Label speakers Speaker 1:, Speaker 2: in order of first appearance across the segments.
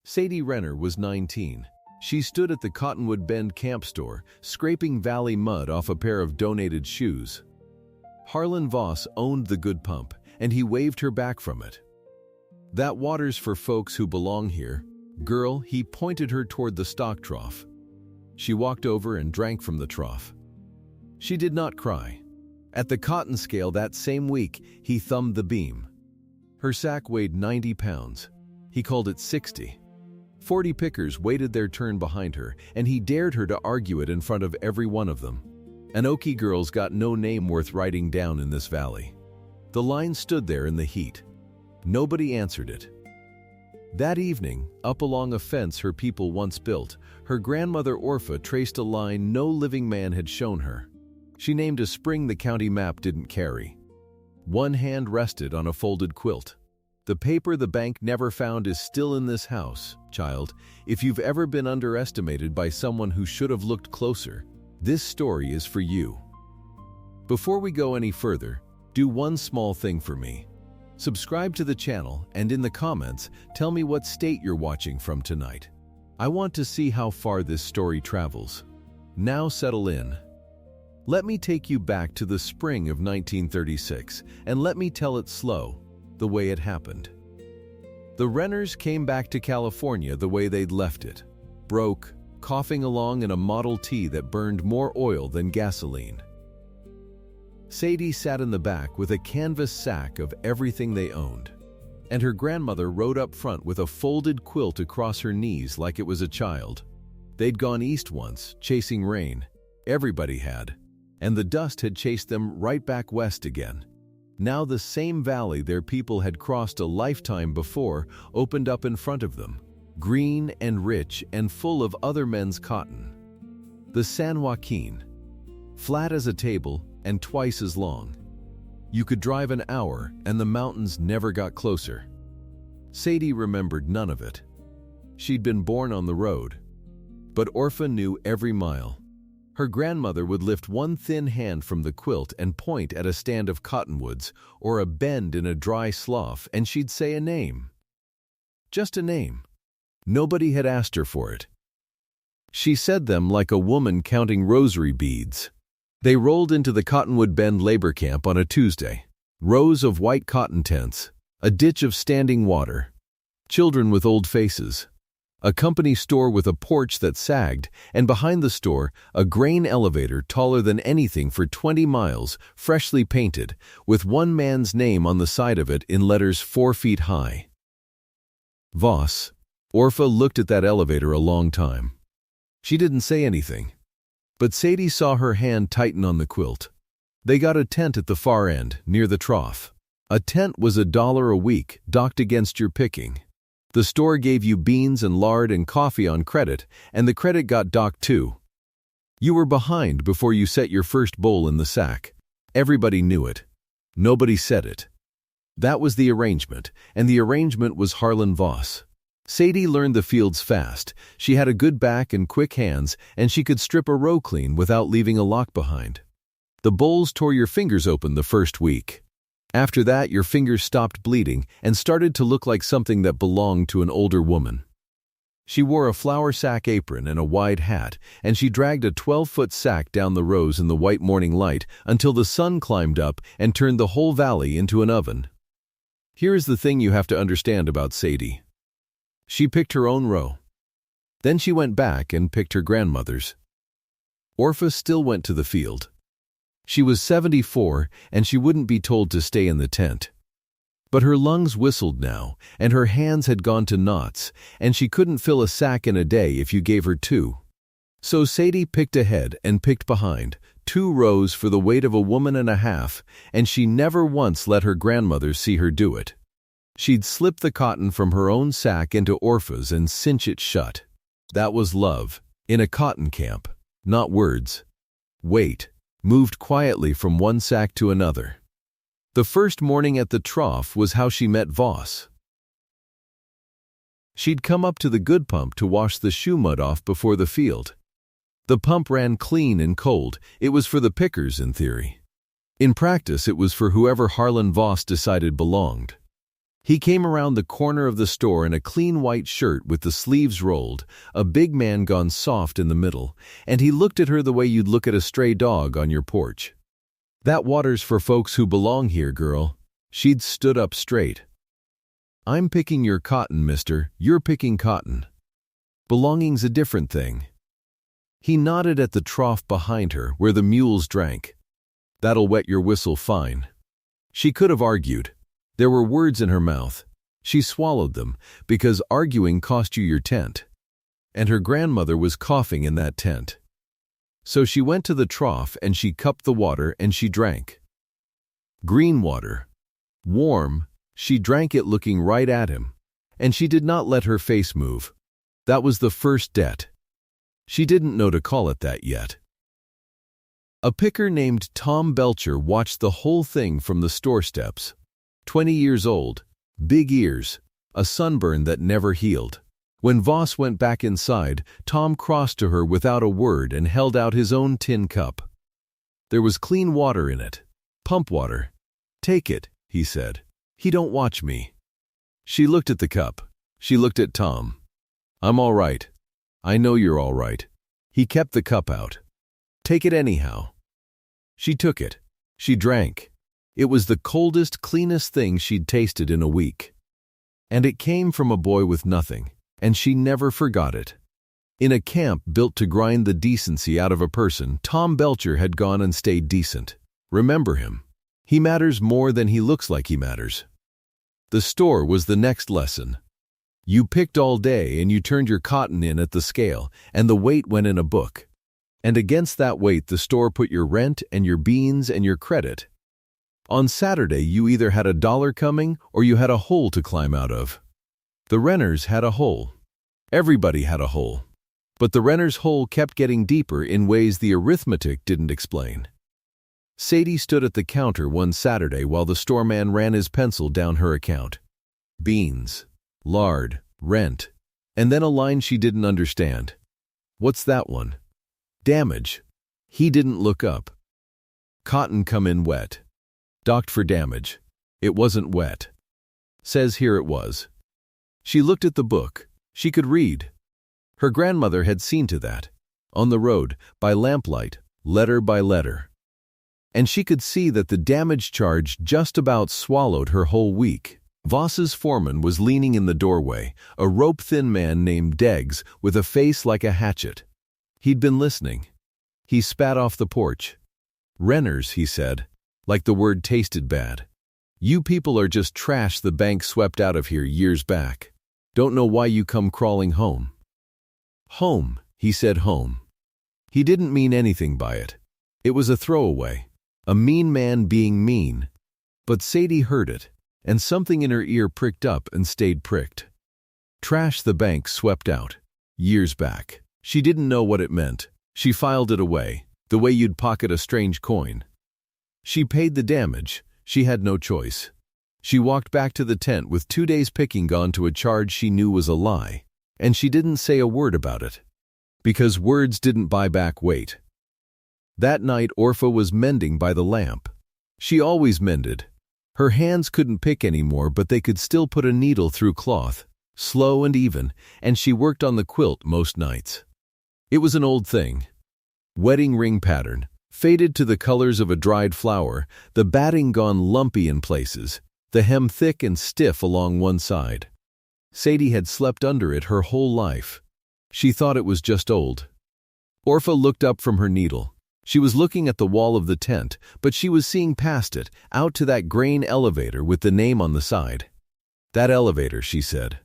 Speaker 1: Sadie Renner was 19. She stood at the Cottonwood Bend camp store, scraping valley mud off a pair of donated shoes. Harlan Voss owned the good pump, and he waved her back from it. "That water's for folks who belong here. Girl," he pointed her toward the stock trough. She walked over and drank from the trough. She did not cry. At the cotton scale that same week, he thumbed the beam. Her sack weighed 90 pounds. He called it 60. 40 pickers waited their turn behind her, and he dared her to argue it in front of every one of them. An Okie girl's got no name worth writing down in this valley. The line stood there in the heat. Nobody answered it. That evening, up along a fence her people once built, her grandmother Orpha traced a line no living man had shown her. She named a spring the county map didn't carry. One hand rested on a folded quilt. "The paper the bank never found is still in this house, child. If you've ever been underestimated by someone who should have looked closer, this story is for you." Before we go any further, do one small thing for me. Subscribe to the channel, and in the comments, tell me what state you're watching from tonight. I want to see how far this story travels. Now settle in. Let me take you back to the spring of 1936, and let me tell it slow, the way it happened. The Renners came back to California the way they'd left it, broke, coughing along in a Model T that burned more oil than gasoline. Sadie sat in the back with a canvas sack of everything they owned, and her grandmother rode up front with a folded quilt across her knees like it was a child. They'd gone east once, chasing rain. Everybody had. And the dust had chased them right back west again. Now the same valley their people had crossed a lifetime before opened up in front of them, green and rich and full of other men's cotton. The San Joaquin, flat as a table and twice as long. You could drive an hour and the mountains never got closer. Sadie remembered none of it. She'd been born on the road. But Orpha knew every mile. Her grandmother would lift one thin hand from the quilt and point at a stand of cottonwoods or a bend in a dry slough, and she'd say a name. Just a name. Nobody had asked her for it. She said them like a woman counting rosary beads. They rolled into the Cottonwood Bend labor camp on a Tuesday. Rows of white cotton tents, a ditch of standing water, children with old faces, a company store with a porch that sagged, and behind the store, a grain elevator taller than anything for 20 miles, freshly painted, with one man's name on the side of it in letters 4 feet high. Voss. Orpha looked at that elevator a long time. She didn't say anything. But Sadie saw her hand tighten on the quilt. They got a tent at the far end, near the trough. A tent was $1 a week, docked against your picking. The store gave you beans and lard and coffee on credit, and the credit got docked too. You were behind before you set your first bowl in the sack. Everybody knew it. Nobody said it. That was the arrangement, and the arrangement was Harlan Voss. Sadie learned the fields fast. She had a good back and quick hands, and she could strip a row clean without leaving a lock behind. The bowls tore your fingers open the first week. After that, your fingers stopped bleeding and started to look like something that belonged to an older woman. She wore a flour sack apron and a wide hat, and she dragged a 12-foot sack down the rows in the white morning light until the sun climbed up and turned the whole valley into an oven. Here is the thing you have to understand about Sadie. She picked her own row. Then she went back and picked her grandmother's. Orpha still went to the field. She was 74, and she wouldn't be told to stay in the tent. But her lungs whistled now, and her hands had gone to knots, and she couldn't fill a sack in a day if you gave her 2. So Sadie picked ahead and picked behind, 2 rows for the weight of a woman and a half, and she never once let her grandmother see her do it. She'd slip the cotton from her own sack into Orpha's and cinch it shut. That was love, in a cotton camp, not words. Wait, moved quietly from one sack to another. The first morning at the trough was how she met Voss. She'd come up to the good pump to wash the shoe mud off before the field. The pump ran clean and cold. It was for the pickers in theory. In practice, it was for whoever Harlan Voss decided belonged. He came around the corner of the store in a clean white shirt with the sleeves rolled, a big man gone soft in the middle, and he looked at her the way you'd look at a stray dog on your porch. "That water's for folks who belong here, girl." She'd stood up straight. "I'm picking your cotton, mister. You're picking cotton. Belonging's a different thing." He nodded at the trough behind her where the mules drank. "That'll wet your whistle fine." She could have argued. There were words in her mouth. She swallowed them, because arguing cost you your tent. And her grandmother was coughing in that tent. So she went to the trough and she cupped the water and she drank. Green water. Warm. She drank it looking right at him. And she did not let her face move. That was the first debt. She didn't know to call it that yet. A picker named Tom Belcher watched the whole thing from the store steps. 20 years old, big ears, a sunburn that never healed. When Voss went back inside, Tom crossed to her without a word and held out his own tin cup. There was clean water in it. Pump water. "Take it," he said. "He don't watch me." She looked at the cup. She looked at Tom. "I'm all right. I know you're all right." He kept the cup out. "Take it anyhow." She took it. She drank. It was the coldest, cleanest thing she'd tasted in a week. And it came from a boy with nothing, and she never forgot it. In a camp built to grind the decency out of a person, Tom Belcher had gone and stayed decent. Remember him. He matters more than he looks like he matters. The store was the next lesson. You picked all day and you turned your cotton in at the scale, and the weight went in a book. And against that weight the store put your rent and your beans and your credit. On Saturday you either had $1 coming or you had a hole to climb out of. The Renners had a hole. Everybody had a hole. But the Renners' hole kept getting deeper in ways the arithmetic didn't explain. Sadie stood at the counter one Saturday while the storeman ran his pencil down her account. Beans, lard, rent, and then a line she didn't understand. What's that one? Damage. He didn't look up. Cotton come in wet. Docked for damage. It wasn't wet. Says here it was. She looked at the book. She could read. Her grandmother had seen to that. On the road, by lamplight, letter by letter. And she could see that the damage charge just about swallowed her whole week. Voss's foreman was leaning in the doorway, a rope-thin man named Deggs with a face like a hatchet. He'd been listening. He spat off the porch. "Renners," he said, like the word tasted bad. "You people are just trash the bank swept out of here years back. Don't know why you come crawling home." "Home," he said, "home." He didn't mean anything by it. It was a throwaway, a mean man being mean. But Sadie heard it, and something in her ear pricked up and stayed pricked. Trash the bank swept out. Years back. She didn't know what it meant. She filed it away, the way you'd pocket a strange coin. She paid the damage. She had no choice. She walked back to the tent with 2 days picking gone to a charge she knew was a lie, and she didn't say a word about it. Because words didn't buy back weight. That night Orpha was mending by the lamp. She always mended. Her hands couldn't pick anymore, but they could still put a needle through cloth, slow and even, and she worked on the quilt most nights. It was an old thing. Wedding ring pattern, faded to the colors of a dried flower, the batting gone lumpy in places, the hem thick and stiff along one side. Sadie had slept under it her whole life. She thought it was just old. Orpha looked up from her needle. She was looking at the wall of the tent, but she was seeing past it, out to that grain elevator with the name on the side. "That elevator," she said.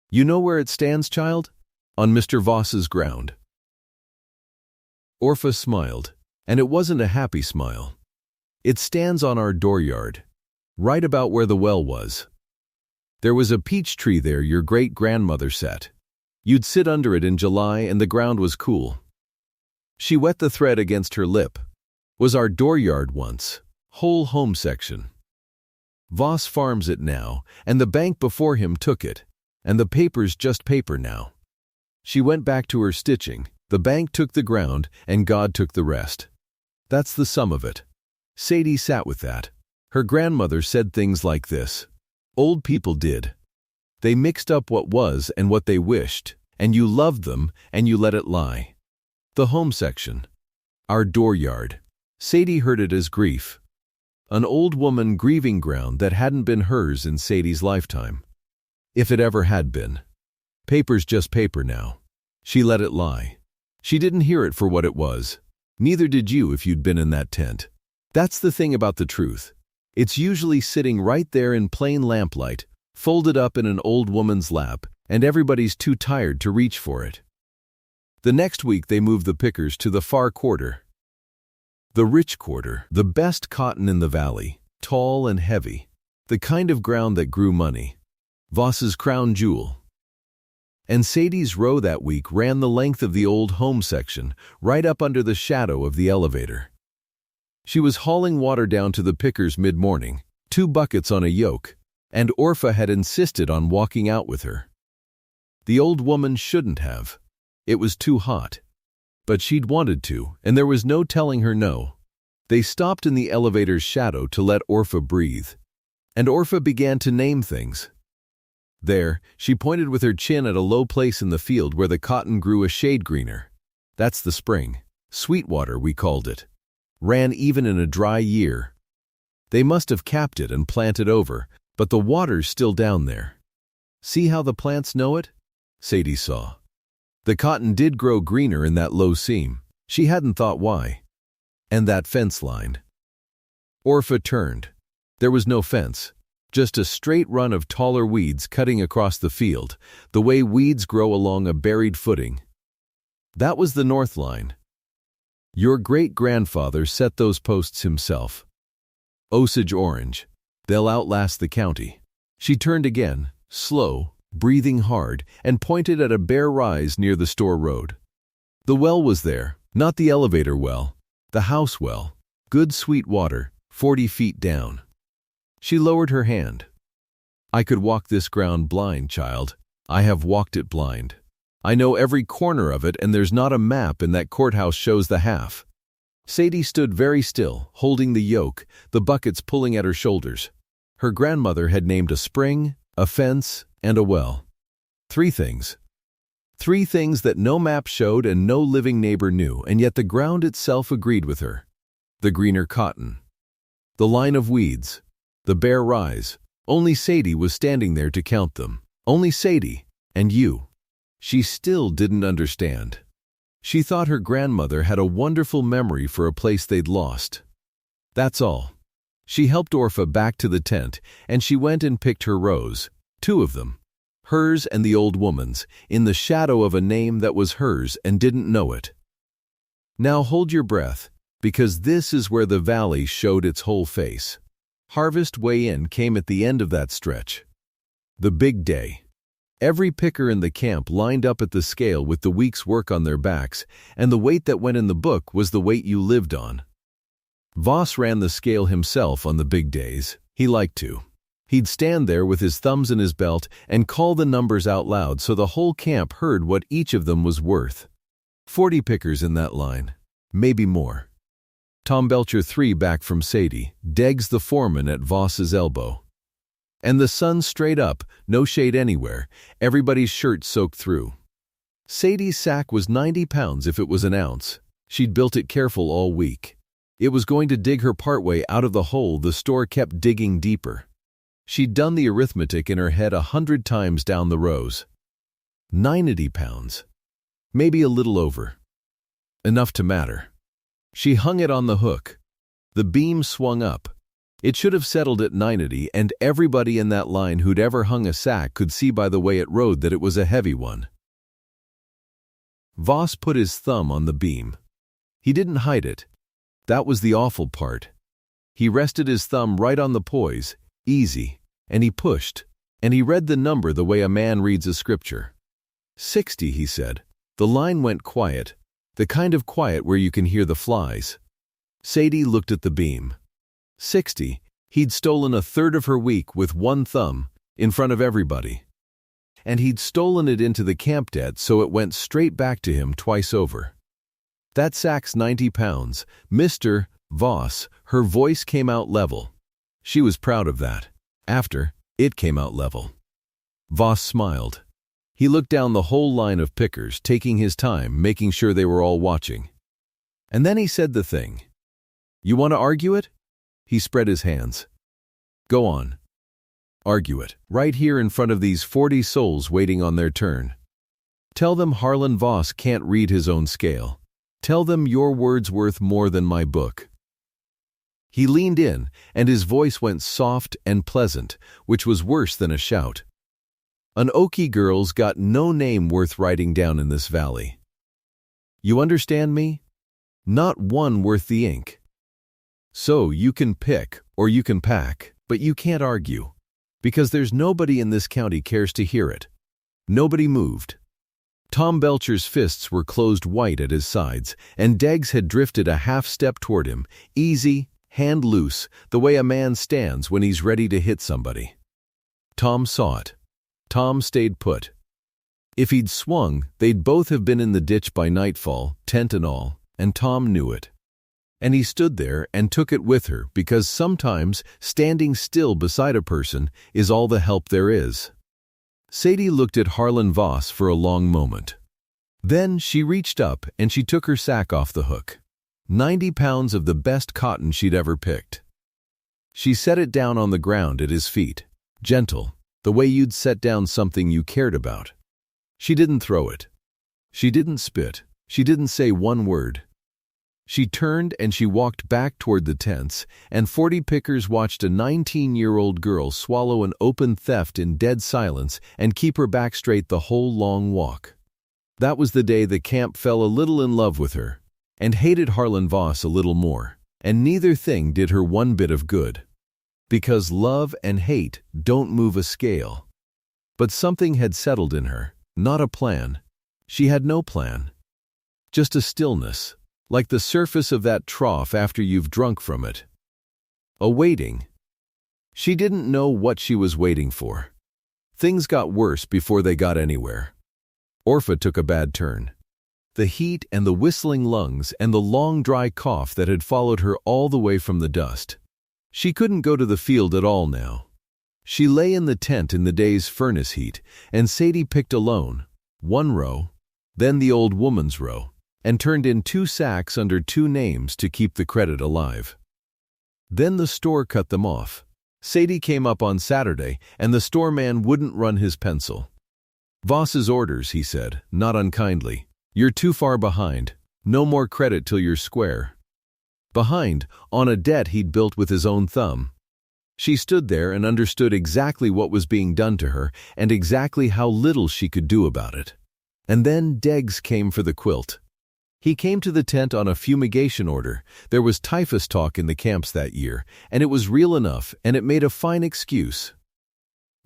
Speaker 1: "You know where it stands, child? On Mr. Voss's ground." Orpha smiled, and it wasn't a happy smile. "It stands on our dooryard, right about where the well was. There was a peach tree there your great-grandmother set. You'd sit under it in July and the ground was cool." She wet the thread against her lip. "Was our dooryard once. Whole home section. Voss farms it now, and the bank before him took it, and the paper's just paper now." She went back to her stitching. The bank took the ground, and God took the rest. That's the sum of it. Sadie sat with that. Her grandmother said things like this. Old people did. They mixed up what was and what they wished, and you loved them and you let it lie. The home section. Our dooryard. Sadie heard it as grief. An old woman grieving ground that hadn't been hers in Sadie's lifetime. If it ever had been. Paper's just paper now. She let it lie. She didn't hear it for what it was. Neither did you if you'd been in that tent. That's the thing about the truth. It's usually sitting right there in plain lamplight, folded up in an old woman's lap, and everybody's too tired to reach for it. The next week they moved the pickers to the far quarter. The rich quarter, the best cotton in the valley, tall and heavy, the kind of ground that grew money. Voss's crown jewel. And Sadie's row that week ran the length of the old home section, right up under the shadow of the elevator. She was hauling water down to the pickers mid-morning, 2 buckets on a yoke, and Orpha had insisted on walking out with her. The old woman shouldn't have. It was too hot. But she'd wanted to, and there was no telling her no. They stopped in the elevator's shadow to let Orpha breathe. And Orpha began to name things. There, she pointed with her chin at a low place in the field where the cotton grew a shade greener. That's the spring. Sweetwater, we called it. Ran even in a dry year. They must have capped it and planted over, but the water's still down there. See how the plants know it? Sadie saw. The cotton did grow greener in that low seam. She hadn't thought why. And that fence line. Orpha turned. There was no fence. Just a straight run of taller weeds cutting across the field, the way weeds grow along a buried footing. That was the north line. Your great-grandfather set those posts himself. Osage orange. They'll outlast the county. She turned again, slow, breathing hard, and pointed at a bare rise near the store road. The well was there, not the elevator well, the house well. Good sweet water, 40 feet down. She lowered her hand. I could walk this ground blind, child. I have walked it blind. I know every corner of it, and there's not a map in that courthouse shows the half. Sadie stood very still, holding the yoke, the buckets pulling at her shoulders. Her grandmother had named a spring, a fence, and a well. 3 things. 3 things that no map showed and no living neighbor knew, and yet the ground itself agreed with her. The greener cotton. The line of weeds. The bare rise. Only Sadie was standing there to count them. Only Sadie. And you. She still didn't understand. She thought her grandmother had a wonderful memory for a place they'd lost. That's all. She helped Orpha back to the tent, and she went and picked her rows, 2 of them. Hers and the old woman's, in the shadow of a name that was hers and didn't know it. Now hold your breath, because this is where the valley showed its whole face. Harvest weigh-in came at the end of that stretch. The big day. Every picker in the camp lined up at the scale with the week's work on their backs, and the weight that went in the book was the weight you lived on. Voss ran the scale himself on the big days. He liked to. He'd stand there with his thumbs in his belt and call the numbers out loud so the whole camp heard what each of them was worth. 40 pickers in that line. Maybe more. Tom Belcher 3 back from Sadie, Deggs the foreman at Voss's elbow. And the sun straight up, no shade anywhere, everybody's shirt soaked through. Sadie's sack was 90 pounds if it was an ounce. She'd built it careful all week. It was going to dig her partway out of the hole the store kept digging deeper. She'd done the arithmetic in her head 100 times down the rows. 90 pounds. Maybe a little over. Enough to matter. She hung it on the hook. The beam swung up. It should have settled at 90, and everybody in that line who'd ever hung a sack could see by the way it rode that it was a heavy one. Voss put his thumb on the beam. He didn't hide it. That was the awful part. He rested his thumb right on the poise, easy, and he pushed, and he read the number the way a man reads a scripture. 60, he said. The line went quiet, the kind of quiet where you can hear the flies. Sadie looked at the beam. 60. He'd stolen a third of her week with one thumb, in front of everybody. And he'd stolen it into the camp debt so it went straight back to him twice over. That sack's 90 pounds. Mr. Voss, her voice came out level. She was proud of that. After, It came out level. Voss smiled. He looked down the whole line of pickers, taking his time, making sure they were all watching. And then he said the thing. "You want to argue it?" He spread his hands. "Go on. Argue it, right here in front of these 40 souls waiting on their turn. Tell them Harlan Voss can't read his own scale. Tell them your word's worth more than my book." He leaned in, and his voice went soft and pleasant, which was worse than a shout. "An Okie girl's got no name worth writing down in this valley. You understand me? Not one worth the ink. So you can pick or you can pack, but you can't argue, because there's nobody in this county cares to hear it." Nobody moved. Tom Belcher's fists were closed white at his sides, and Deggs had drifted a half-step toward him, easy, hand loose, the way a man stands when he's ready to hit somebody. Tom saw it. Tom stayed put. If he'd swung, they'd both have been in the ditch by nightfall, tent and all, and Tom knew it. And he stood there and took it with her, because sometimes standing still beside a person is all the help there is. Sadie looked at Harlan Voss for a long moment. Then she reached up and she took her sack off the hook. 90 pounds of the best cotton she'd ever picked. She set it down on the ground at his feet, gentle, the way you'd set down something you cared about. She didn't throw it. She didn't spit. She didn't say one word. She turned and she walked back toward the tents, and 40 pickers watched a 19-year-old girl swallow an open theft in dead silence and keep her back straight the whole long walk. That was the day the camp fell a little in love with her, and hated Harlan Voss a little more, and neither thing did her one bit of good. Because love and hate don't move a scale. But something had settled in her, not a plan. She had no plan. Just a stillness, like the surface of that trough after you've drunk from it. A waiting. She didn't know what she was waiting for. Things got worse before they got anywhere. Orpha took a bad turn. The heat and the whistling lungs and the long dry cough that had followed her all the way from the dust. She couldn't go to the field at all now. She lay in the tent in the day's furnace heat, and Sadie picked alone, one row, then the old woman's row, and turned in 2 sacks under 2 names to keep the credit alive. Then the store cut them off. Sadie came up on Saturday, and the storeman wouldn't run his pencil. "Voss's orders," he said, not unkindly. "You're too far behind. No more credit till you're square." Behind, on a debt he'd built with his own thumb. She stood there and understood exactly what was being done to her and exactly how little she could do about it. And then Deggs came for the quilt. He came to the tent on a fumigation order. There was typhus talk in the camps that year, and it was real enough, and it made a fine excuse.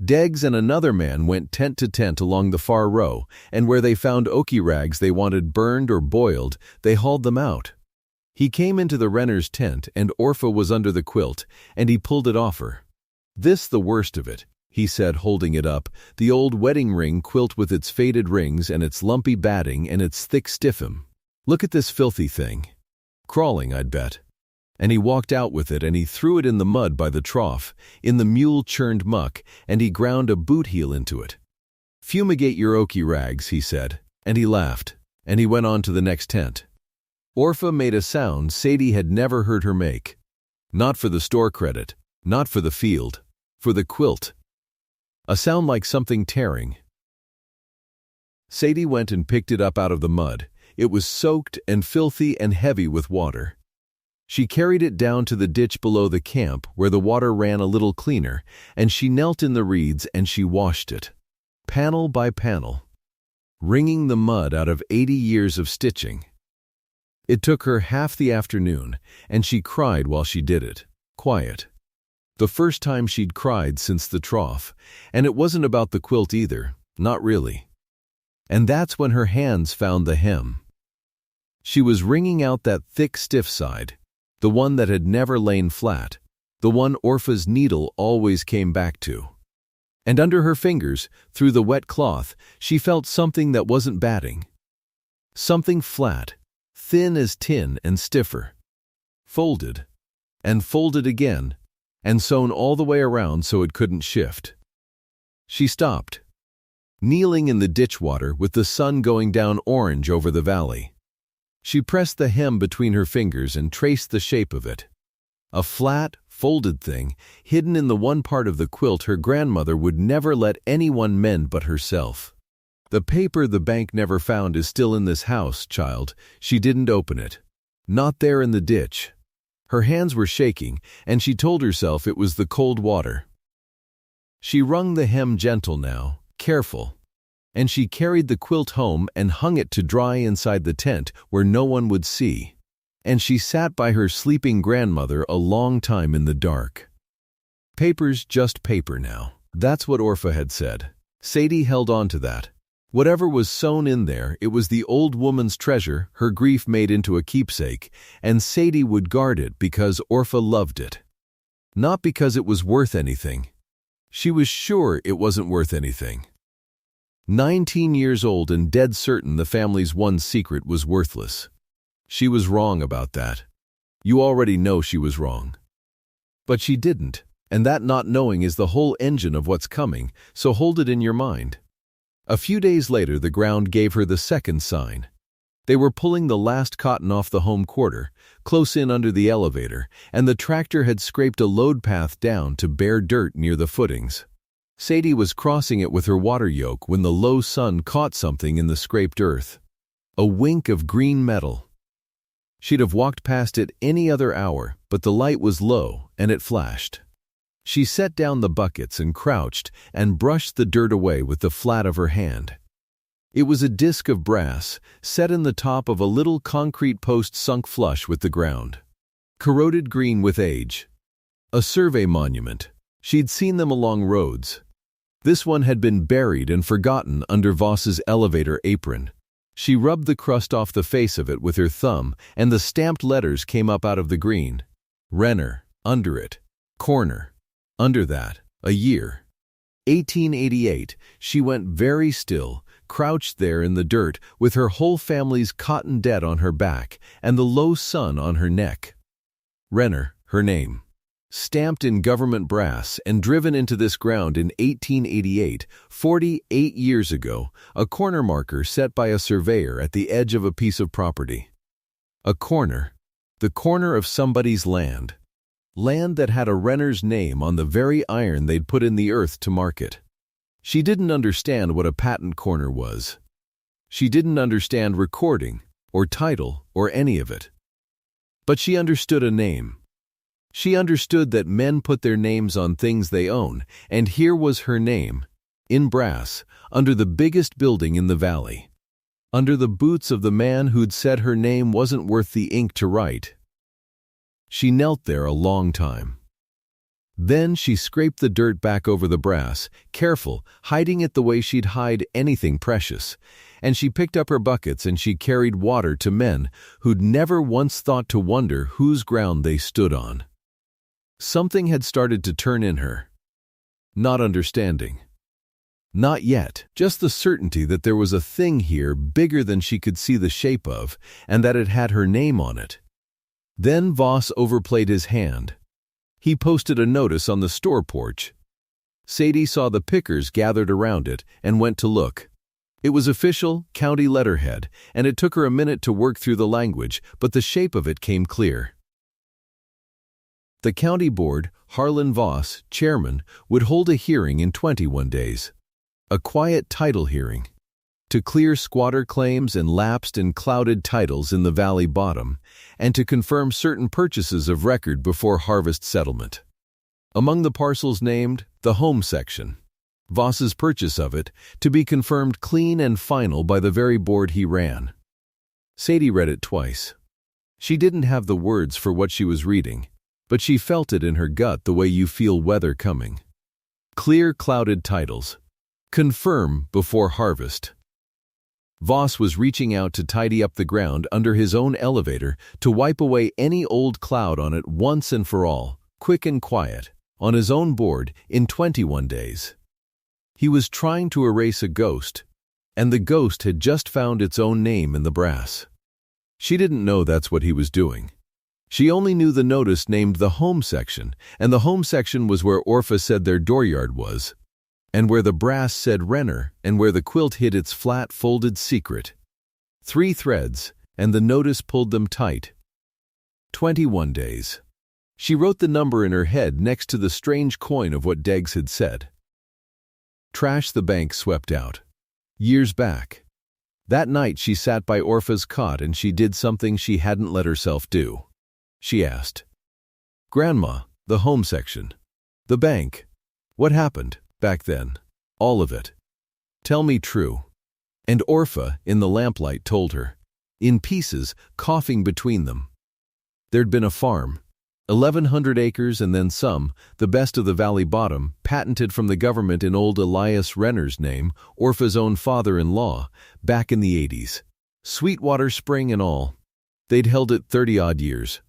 Speaker 1: Deggs and another man went tent to tent along the far row, and where they found Okie rags they wanted burned or boiled, they hauled them out. He came into the Renner's tent, and Orpha was under the quilt, and he pulled it off her. "This the worst of it," he said, holding it up, the old wedding ring quilt with its faded rings and its lumpy batting and its thick stiffum. "Look at this filthy thing. Crawling, I'd bet." And he walked out with it, and he threw it in the mud by the trough, in the mule-churned muck, and he ground a boot heel into it. "Fumigate your Okie rags," he said, and he laughed, and he went on to the next tent. Orpha made a sound Sadie had never heard her make. Not for the store credit, not for the field, for the quilt. A sound like something tearing. Sadie went and picked it up out of the mud. It was soaked and filthy and heavy with water. She carried it down to the ditch below the camp where the water ran a little cleaner, and she knelt in the reeds and she washed it, panel by panel, wringing the mud out of 80 years of stitching. It took her half the afternoon, and she cried while she did it, quiet. The first time she'd cried since the trough, and it wasn't about the quilt either, not really. And that's when her hands found the hem. She was wringing out that thick, stiff side, the one that had never lain flat, the one Orpha's needle always came back to. And under her fingers, through the wet cloth, she felt something that wasn't batting. Something flat, thin as tin and stiffer. Folded, and folded again, and sewn all the way around so it couldn't shift. She stopped, kneeling in the ditch water with the sun going down orange over the valley. She pressed the hem between her fingers and traced the shape of it. A flat, folded thing, hidden in the one part of the quilt her grandmother would never let anyone mend but herself. "The paper the bank never found is still in this house, child." She didn't open it. Not there in the ditch. Her hands were shaking, and she told herself it was the cold water. She wrung the hem gentle now, careful. And she carried the quilt home and hung it to dry inside the tent where no one would see. And she sat by her sleeping grandmother a long time in the dark. Paper's just paper now. That's what Orpha had said. Sadie held on to that. Whatever was sewn in there, it was the old woman's treasure her grief made into a keepsake, and Sadie would guard it because Orpha loved it. Not because it was worth anything. She was sure it wasn't worth anything. 19 years old and dead certain the family's one secret was worthless. She was wrong about that. You already know she was wrong. But she didn't, and that not knowing is the whole engine of what's coming, so hold it in your mind. A few days later, the ground gave her the second sign. They were pulling the last cotton off the home quarter, close in under the elevator, and the tractor had scraped a load path down to bare dirt near the footings. Sadie was crossing it with her water yoke when the low sun caught something in the scraped earth. A wink of green metal. She'd have walked past it any other hour, but the light was low and it flashed. She set down the buckets and crouched and brushed the dirt away with the flat of her hand. It was a disc of brass, set in the top of a little concrete post sunk flush with the ground. Corroded green with age. A survey monument. She'd seen them along roads. This one had been buried and forgotten under Voss's elevator apron. She rubbed the crust off the face of it with her thumb, and the stamped letters came up out of the green. Renner, under it. Corner. Under that, a year. 1888. She went very still, crouched there in the dirt with her whole family's cotton debt on her back and the low sun on her neck. Renner, her name. Stamped in government brass and driven into this ground in 1888, 48 years ago, a corner marker set by a surveyor at the edge of a piece of property. A corner. The corner of somebody's land. Land that had a Renner's name on the very iron they'd put in the earth to mark it. She didn't understand what a patent corner was. She didn't understand recording, or title, or any of it. But she understood a name. She understood that men put their names on things they own, and here was her name, in brass, under the biggest building in the valley. Under the boots of the man who'd said her name wasn't worth the ink to write. She knelt there a long time. Then she scraped the dirt back over the brass, careful, hiding it the way she'd hide anything precious, and she picked up her buckets and she carried water to men who'd never once thought to wonder whose ground they stood on. Something had started to turn in her. Not understanding. Not yet, just the certainty that there was a thing here bigger than she could see the shape of, and that it had her name on it. Then Voss overplayed his hand. He posted a notice on the store porch. Sadie saw the pickers gathered around it and went to look. It was official, county letterhead, and it took her a minute to work through the language, but the shape of it came clear. The county board, Harlan Voss, chairman, would hold a hearing in 21 days. A quiet title hearing. To clear squatter claims and lapsed and clouded titles in the valley bottom, and to confirm certain purchases of record before harvest settlement. Among the parcels named, the home section. Voss's purchase of it, to be confirmed clean and final by the very board he ran. Sadie read it twice. She didn't have the words for what she was reading, but she felt it in her gut the way you feel weather coming. Clear clouded titles. Confirm before harvest. Voss was reaching out to tidy up the ground under his own elevator to wipe away any old cloud on it once and for all, quick and quiet, on his own board in 21 days. He was trying to erase a ghost, and the ghost had just found its own name in the brass. She didn't know that's what he was doing. She only knew the notice named the home section, and the home section was where Orpha said their dooryard was. and where the brass said Renner, and where the quilt hid its flat, folded secret. 3 threads, and the notice pulled them tight. 21 days. She wrote the number in her head next to the strange coin of what Deggs had said. Trash the bank swept out. Years back. That night she sat by Orpha's cot and she did something she hadn't let herself do. She asked, "Grandma, the home section. The bank. What happened, back then? All of it. Tell me true." And Orpha, in the lamplight, told her, in pieces, coughing between them. There'd been a farm, 1,100 acres and then some, the best of the valley bottom, patented from the government in old Elias Renner's name, Orpha's own father-in-law, back in the 80s. Sweetwater spring and all. They'd held it 30-odd years.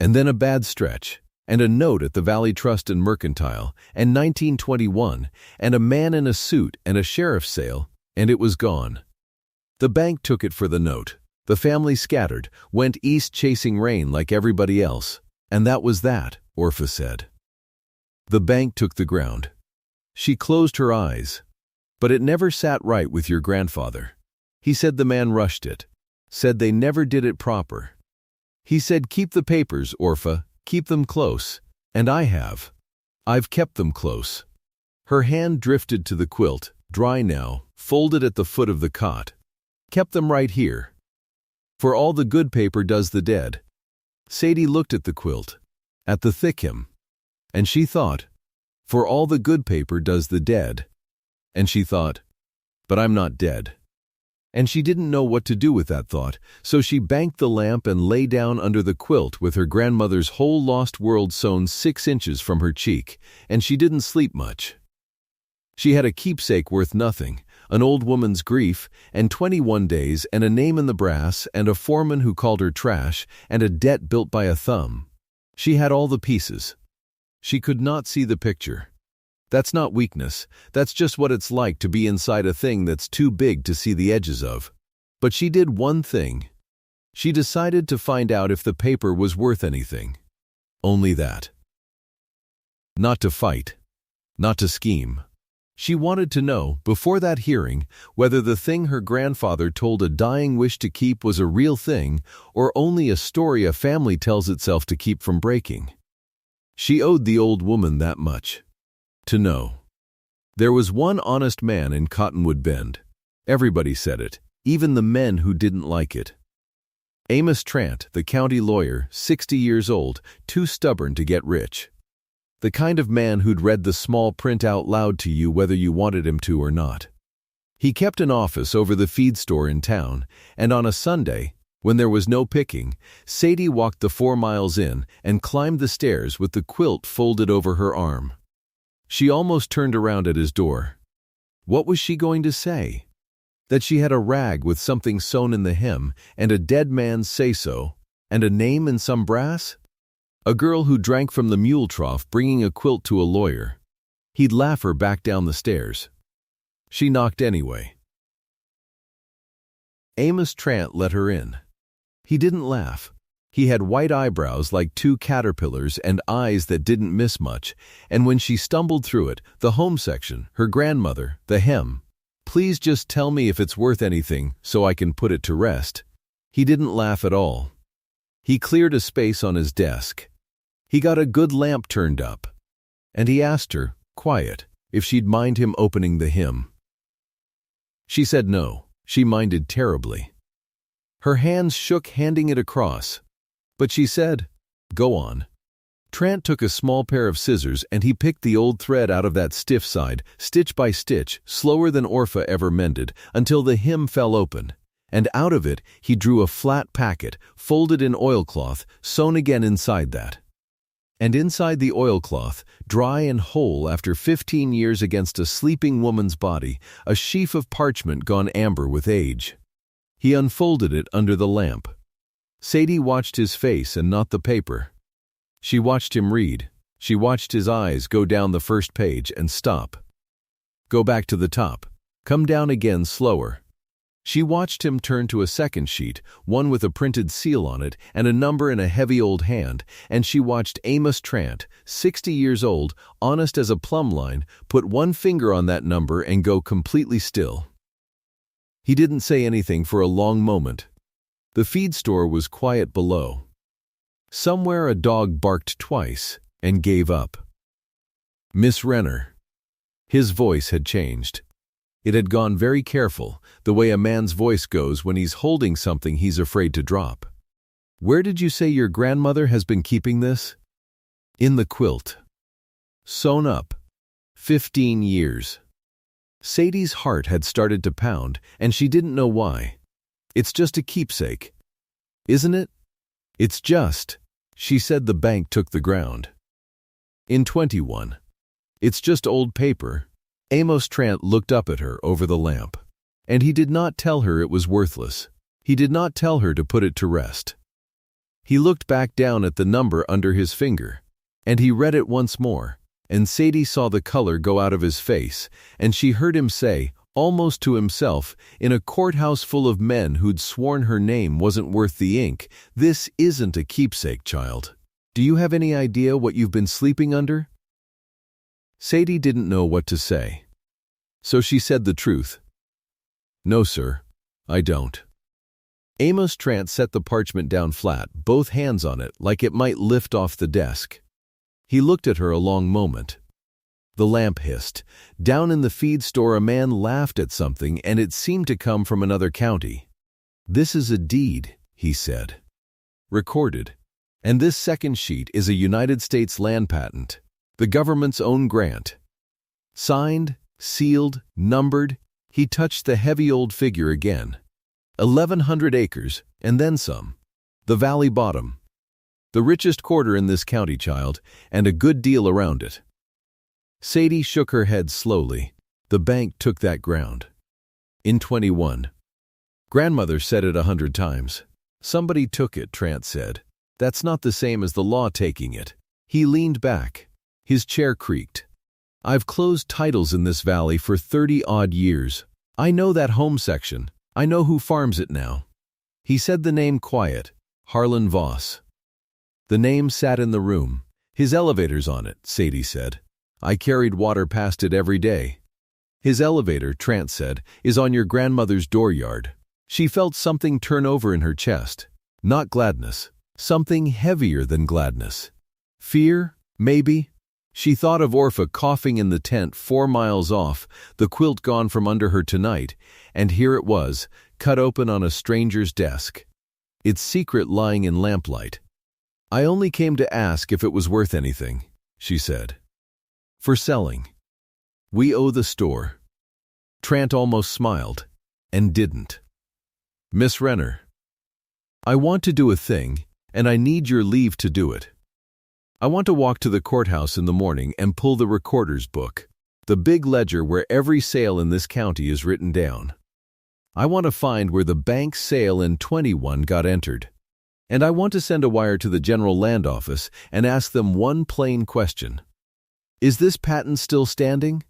Speaker 1: And then a bad stretch, and a note at the Valley Trust and Mercantile, and 1921, and a man in a suit and a sheriff's sale, and it was gone. The bank took it for the note. The family scattered, went east chasing rain like everybody else. And that was that, Orpha said. The bank took the ground. She closed her eyes. But it never sat right with your grandfather. He said the man rushed it. Said they never did it proper. He said, "Keep the papers, Orpha, keep them close." And I have. I've kept them close. Her hand drifted to the quilt, dry now, folded at the foot of the cot. Kept them right here. For all the good paper does the dead. Sadie looked at the quilt, at the thick hem, and she thought, for all the good paper does the dead. And she thought, but I'm not dead. And she didn't know what to do with that thought, so she banked the lamp and lay down under the quilt with her grandmother's whole lost world sewn 6 inches from her cheek, and she didn't sleep much. She had a keepsake worth nothing, an old woman's grief, and 21 days, and a name in the brass, and a foreman who called her trash, and a debt built by a thumb. She had all the pieces. She could not see the picture. That's not weakness, that's just what it's like to be inside a thing that's too big to see the edges of. But she did one thing. She decided to find out if the paper was worth anything. Only that. Not to fight. Not to scheme. She wanted to know, before that hearing, whether the thing her grandfather told a dying wish to keep was a real thing or only a story a family tells itself to keep from breaking. She owed the old woman that much. To know. There was one honest man in Cottonwood Bend. Everybody said it, even the men who didn't like it. Amos Trant, the county lawyer, 60 years old, too stubborn to get rich. The kind of man who'd read the small print out loud to you whether you wanted him to or not. He kept an office over the feed store in town, and on a Sunday, when there was no picking, Sadie walked the 4 miles in and climbed the stairs with the quilt folded over her arm. She almost turned around at his door. What was she going to say? That she had a rag with something sewn in the hem, and a dead man's say-so, and a name in some brass? A girl who drank from the mule trough bringing a quilt to a lawyer. He'd laugh her back down the stairs. She knocked anyway. Amos Trant let her in. He didn't laugh. He had white eyebrows like 2 caterpillars and eyes that didn't miss much, and when she stumbled through it, the home section, her grandmother, the hem, "Please just tell me if it's worth anything so I can put it to rest." He didn't laugh at all. He cleared a space on his desk. He got a good lamp turned up, and he asked her, quiet, if she'd mind him opening the hymn. She said no, she minded terribly. Her hands shook handing it across, but she said, "Go on." Trant took a small pair of scissors and he picked the old thread out of that stiff side, stitch by stitch, slower than Orpha ever mended, until the hymn fell open, and out of it he drew a flat packet, folded in oilcloth, sewn again inside that. And inside the oilcloth, dry and whole after 15 years against a sleeping woman's body, a sheaf of parchment gone amber with age. He unfolded it under the lamp. Sadie watched his face and not the paper. She watched him read. She watched his eyes go down the first page and stop. Go back to the top. Come down again slower. She watched him turn to a second sheet, one with a printed seal on it and a number in a heavy old hand, and she watched Amos Trant, 60 years old, honest as a plumb line, put one finger on that number and go completely still. He didn't say anything for a long moment. The feed store was quiet below. Somewhere a dog barked twice and gave up. Miss Renner. His voice had changed. It had gone very careful, the way a man's voice goes when he's holding something he's afraid to drop. Where did you say your grandmother has been keeping this? In the quilt. Sewn up. 15 years. Sadie's heart had started to pound, and she didn't know why. It's just a keepsake. Isn't it? It's just. She said the bank took the ground. In 21. It's just old paper. Amos Trant looked up at her over the lamp. And he did not tell her it was worthless. He did not tell her to put it to rest. He looked back down at the number under his finger. And he read it once more. And Sadie saw the color go out of his face. And she heard him say, almost to himself, in a courthouse full of men who'd sworn her name wasn't worth the ink, "This isn't a keepsake, child. Do you have any idea what you've been sleeping under?" Sadie didn't know what to say. So she said the truth. "No, sir, I don't." Amos Trant set the parchment down flat, both hands on it, like it might lift off the desk. He looked at her a long moment. The lamp hissed. Down in the feed store a man laughed at something, and it seemed to come from another county. "This is a deed," he said. "Recorded. And this second sheet is a United States land patent. The government's own grant. Signed, sealed, numbered." He touched the heavy old figure again. 1,100 acres, and then some. The valley bottom. The richest quarter in this county, child, and a good deal around it. Sadie shook her head slowly. The bank took that ground. In 21. Grandmother said it 100 times. Somebody took it, Trant said. That's not the same as the law taking it. He leaned back. His chair creaked. I've closed titles in this valley for 30-odd years. I know that home section. I know who farms it now. He said the name quiet. Harlan Voss. The name sat in the room. His elevator's on it, Sadie said. I carried water past it every day. His elevator, Trant said, is on your grandmother's dooryard. She felt something turn over in her chest. Not gladness. Something heavier than gladness. Fear, maybe? She thought of Orpha coughing in the tent 4 miles off, the quilt gone from under her tonight, and here it was, cut open on a stranger's desk. Its secret lying in lamplight. I only came to ask if it was worth anything, she said. For selling. We owe the store. Trant almost smiled, and didn't. Miss Renner. I want to do a thing, and I need your leave to do it. I want to walk to the courthouse in the morning and pull the recorder's book, the big ledger where every sale in this county is written down. I want to find where the bank sale in 21 got entered. And I want to send a wire to the General Land Office and ask them one plain question. Is this patent still standing?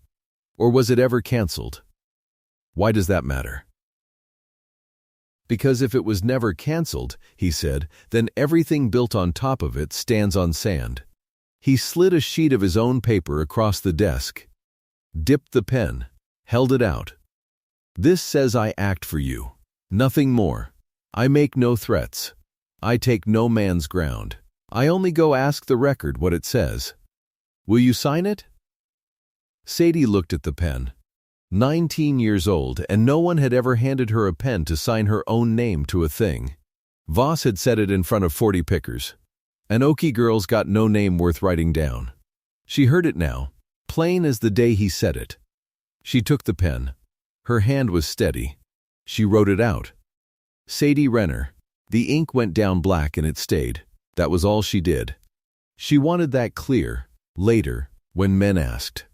Speaker 1: Or was it ever canceled? Why does that matter? Because if it was never canceled, he said, then everything built on top of it stands on sand. He slid a sheet of his own paper across the desk, dipped the pen, held it out. This says I act for you. Nothing more. I make no threats. I take no man's ground. I only go ask the record what it says. Will you sign it? Sadie looked at the pen. 19 years old, and no one had ever handed her a pen to sign her own name to a thing. Voss had said it in front of 40 pickers. An Okie girl's got no name worth writing down. She heard it now, plain as the day he said it. She took the pen. Her hand was steady. She wrote it out. Sadie Renner. The ink went down black and it stayed. That was all she did. She wanted that clear, later, when men asked.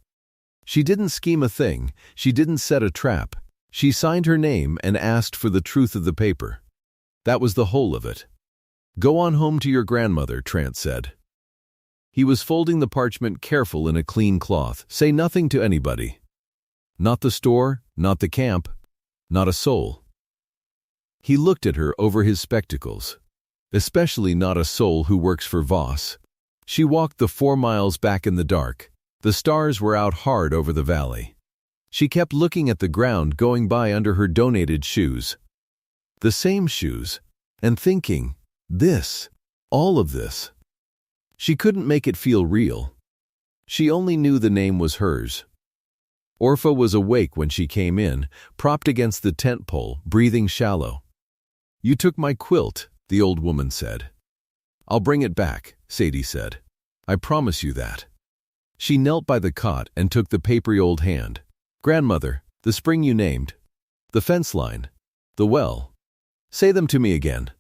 Speaker 1: She didn't scheme a thing. She didn't set a trap. She signed her name and asked for the truth of the paper. That was the whole of it. Go on home to your grandmother, Trant said. He was folding the parchment careful in a clean cloth. Say nothing to anybody. Not the store, not the camp, not a soul. He looked at her over his spectacles. Especially not a soul who works for Voss. She walked the 4 miles back in the dark. The stars were out hard over the valley. She kept looking at the ground going by under her donated shoes. The same shoes. And thinking, this, all of this. She couldn't make it feel real. She only knew the name was hers. Orpha was awake when she came in, propped against the tent pole, breathing shallow. "You took my quilt," the old woman said. "I'll bring it back," Sadie said. "I promise you that." She knelt by the cot and took the papery old hand. "Grandmother, the spring you named, the fence line, the well. Say them to me again."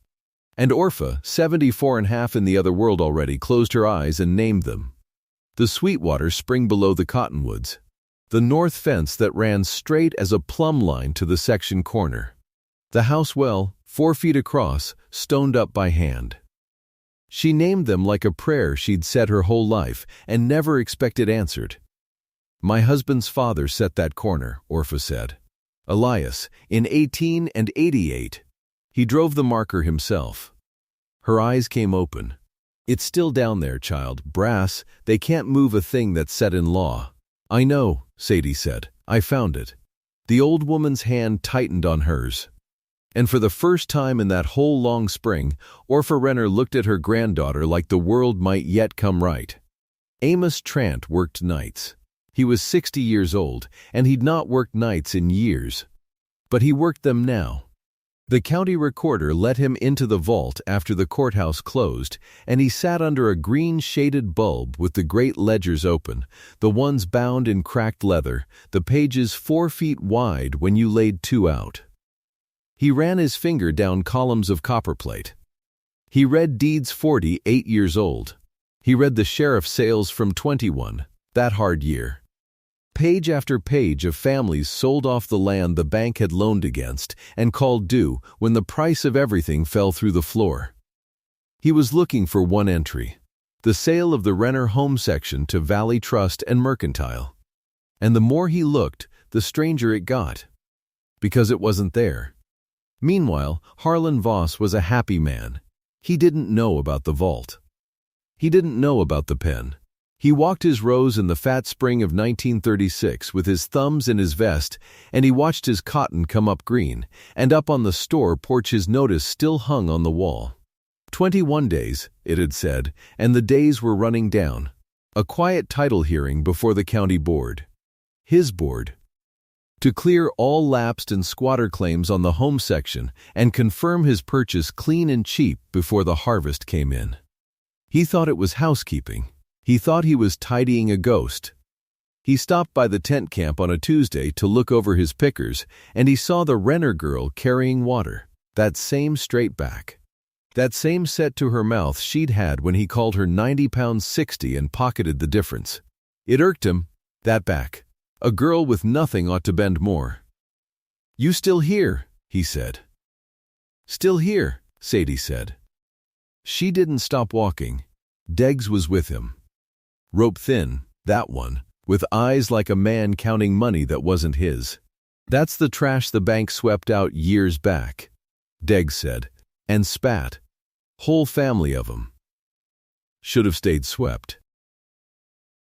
Speaker 1: And Orpha, 74 and a half in the other world already, closed her eyes and named them. The Sweetwater spring below the cottonwoods. The north fence that ran straight as a plumb line to the section corner. The house well, 4 feet across, stoned up by hand. She named them like a prayer she'd said her whole life and never expected answered. "My husband's father set that corner," Orpha said. "Elias, in 1888. He drove the marker himself." Her eyes came open. "It's still down there, child, brass. They can't move a thing that's set in law." "I know," Sadie said. "I found it." The old woman's hand tightened on hers. And for the first time in that whole long spring, Orpha Renner looked at her granddaughter like the world might yet come right. Amos Trant worked nights. He was 60 years old, and he'd not worked nights in years. But he worked them now. The county recorder let him into the vault after the courthouse closed, and he sat under a green-shaded bulb with the great ledgers open, the ones bound in cracked leather, the pages 4 feet wide when you laid 2 out. He ran his finger down columns of copperplate. He read deeds 48 years old. He read the sheriff's sales from 21, that hard year. Page after page of families sold off the land the bank had loaned against and called due when the price of everything fell through the floor. He was looking for one entry, the sale of the Renner home section to Valley Trust and Mercantile. And the more he looked, the stranger it got, because it wasn't there. Meanwhile, Harlan Voss was a happy man. He didn't know about the vault. He didn't know about the pen. He walked his rows in the fat spring of 1936 with his thumbs in his vest, and he watched his cotton come up green, and up on the store porch his notice still hung on the wall. 21 days, it had said, and the days were running down. A quiet title hearing before the county board. His board. To clear all lapsed and squatter claims on the home section and confirm his purchase clean and cheap before the harvest came in. He thought it was housekeeping. He thought he was tidying a ghost. He stopped by the tent camp on a Tuesday to look over his pickers, and he saw the Renner girl carrying water, that same straight back. That same set to her mouth she'd had when he called her 90 pounds 60 and pocketed the difference. It irked him, that back. A girl with nothing ought to bend more. "You still here?" he said. "Still here," Sadie said. She didn't stop walking. Deggs was with him. Rope thin, that one, with eyes like a man counting money that wasn't his. "That's the trash the bank swept out years back," Deggs said, and spat. "Whole family of 'em. Should have stayed swept."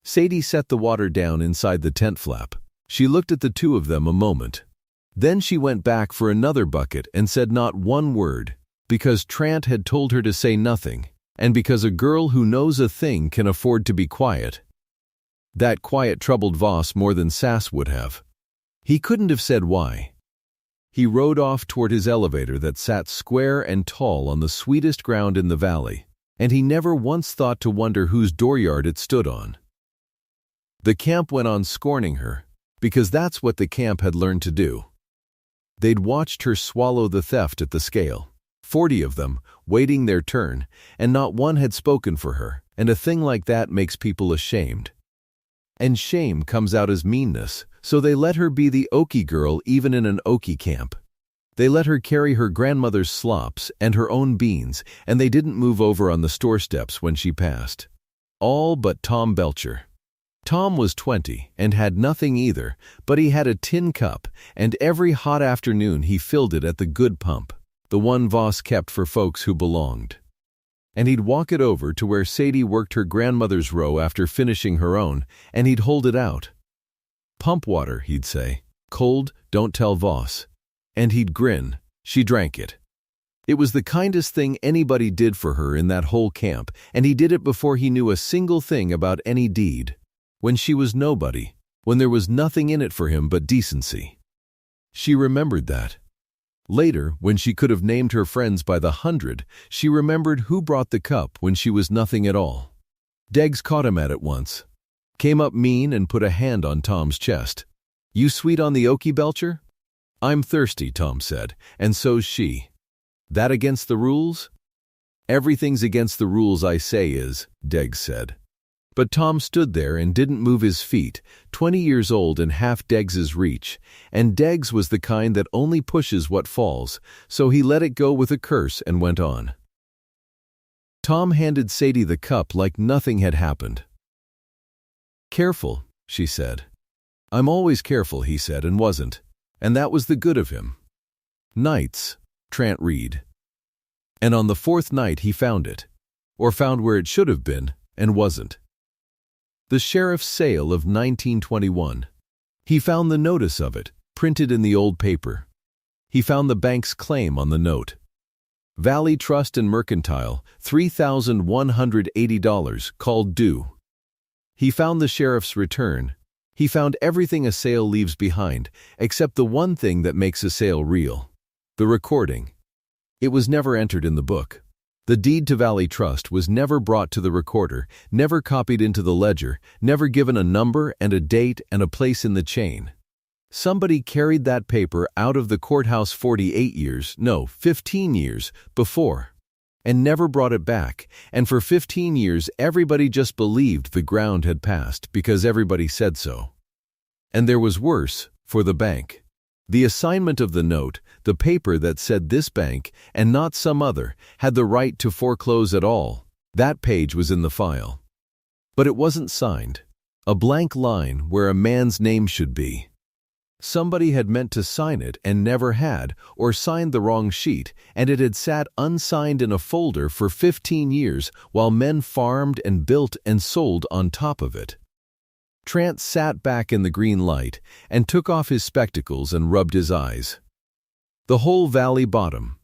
Speaker 1: Sadie set the water down inside the tent flap. She looked at the two of them a moment. Then she went back for another bucket and said not one word, because Trant had told her to say nothing, and because a girl who knows a thing can afford to be quiet. That quiet troubled Voss more than Sass would have. He couldn't have said why. He rode off toward his elevator that sat square and tall on the sweetest ground in the valley, and he never once thought to wonder whose dooryard it stood on. The camp went on scorning her, because that's what the camp had learned to do. They'd watched her swallow the theft at the scale. 40 of them, waiting their turn, and not one had spoken for her, and a thing like that makes people ashamed. And shame comes out as meanness, so they let her be the Okie girl even in an Okie camp. They let her carry her grandmother's slops and her own beans, and they didn't move over on the store steps when she passed. All but Tom Belcher. Tom was 20 and had nothing either, but he had a tin cup, and every hot afternoon he filled it at the good pump. the one Voss kept for folks who belonged. And he'd walk it over to where Sadie worked her grandmother's row after finishing her own, and he'd hold it out. "Pump water," he'd say. "Cold, don't tell Voss." And he'd grin. She drank it. It was the kindest thing anybody did for her in that whole camp, and he did it before he knew a single thing about any deed. When she was nobody, when there was nothing in it for him but decency. She remembered that. Later, when she could have named her friends by the 100, she remembered who brought the cup when she was nothing at all. Deggs caught him at it once. Came up mean and put a hand on Tom's chest. "You sweet on the Okie, Belcher?" "I'm thirsty," Tom said, "and so's she." "That against the rules?" "Everything's against the rules I say is," Deggs said. But Tom stood there and didn't move his feet, 20 years old and half Deggs's reach, and Deggs was the kind that only pushes what falls, so he let it go with a curse and went on. Tom handed Sadie the cup like nothing had happened. "Careful," she said. "I'm always careful," he said, and wasn't. And that was the good of him. Nights, Trant read. And on the 4th night he found it, or found where it should have been, and wasn't. The sheriff's sale of 1921. He found the notice of it, printed in the old paper. He found the bank's claim on the note. Valley Trust and Mercantile, $3,180, called due. He found the sheriff's return. He found everything a sale leaves behind, except the one thing that makes a sale real. The recording. It was never entered in the book. The deed to Valley Trust was never brought to the recorder, never copied into the ledger, never given a number and a date and a place in the chain. Somebody carried that paper out of the courthouse 15 years before, and never brought it back, and for 15 years everybody just believed the ground had passed because everybody said so. And there was worse for the bank. The assignment of the note, the paper that said this bank, and not some other, had the right to foreclose at all. That page was in the file. But it wasn't signed. A blank line where a man's name should be. Somebody had meant to sign it and never had, or signed the wrong sheet, and it had sat unsigned in a folder for 15 years while men farmed and built and sold on top of it. Trant sat back in the green light and took off his spectacles and rubbed his eyes. The whole valley bottom.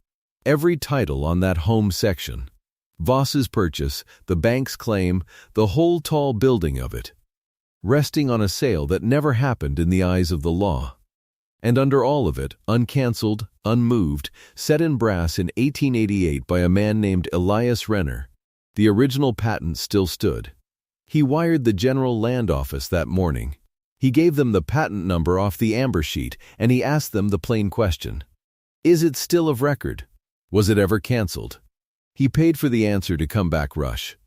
Speaker 1: Every title on that home section. Voss's purchase, the bank's claim, the whole tall building of it. Resting on a sale that never happened in the eyes of the law. And under all of it, uncancelled, unmoved, set in brass in 1888 by a man named Elias Renner, the original patent still stood. He wired the General Land Office that morning. He gave them the patent number off the amber sheet, and he asked them the plain question. Is it still of record? Was it ever cancelled? He paid for the answer to come back rush.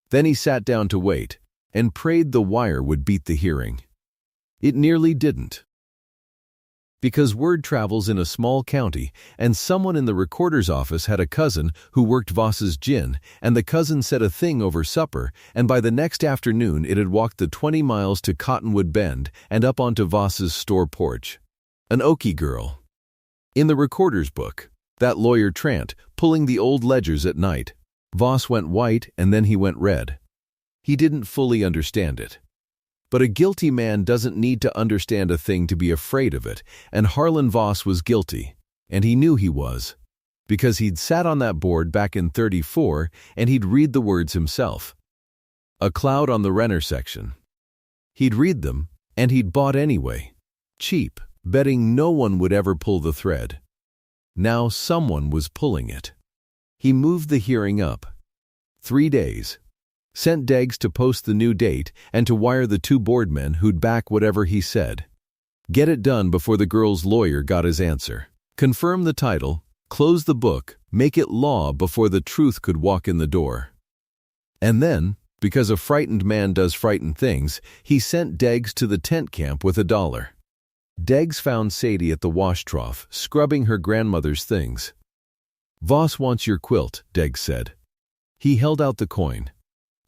Speaker 1: Then he sat down to wait, and prayed the wire would beat the hearing. It nearly didn't. Because word travels in a small county, and someone in the recorder's office had a cousin who worked Voss's gin, and the cousin said a thing over supper, and by the next afternoon it had walked the 20 miles to Cottonwood Bend and up onto Voss's store porch. An Okie girl. In the recorder's book, that lawyer Trant, pulling the old ledgers at night, Voss went white and then he went red. He didn't fully understand it. But a guilty man doesn't need to understand a thing to be afraid of it, and Harlan Voss was guilty, and he knew he was, because he'd sat on that board back in 34 and he'd read the words himself. A cloud on the Renner section. He'd read them, and he'd bought anyway, cheap, betting no one would ever pull the thread. Now someone was pulling it. He moved the hearing up. 3 days. Sent Deggs to post the new date and to wire the 2 boardmen who'd back whatever he said. Get it done before the girl's lawyer got his answer. Confirm the title, close the book, make it law before the truth could walk in the door. And then, because a frightened man does frightened things, he sent Deggs to the tent camp with $1. Deggs found Sadie at the wash trough, scrubbing her grandmother's things. Voss wants your quilt, Deggs said. He held out the coin.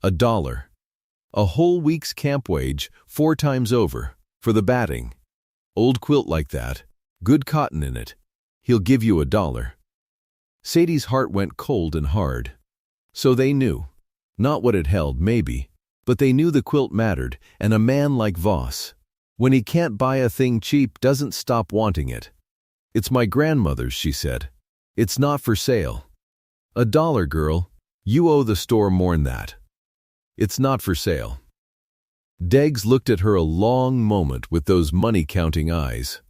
Speaker 1: $1. A whole week's camp wage, 4 times over, for the batting. Old quilt like that, good cotton in it. He'll give you $1. Sadie's heart went cold and hard. So they knew. Not what it held, maybe, but they knew the quilt mattered, and a man like Voss, when he can't buy a thing cheap, doesn't stop wanting it. "It's my grandmother's," she said. "It's not for sale." $1, girl. You owe the store more'n that. It's not for sale." Deggs looked at her a long moment with those money-counting eyes.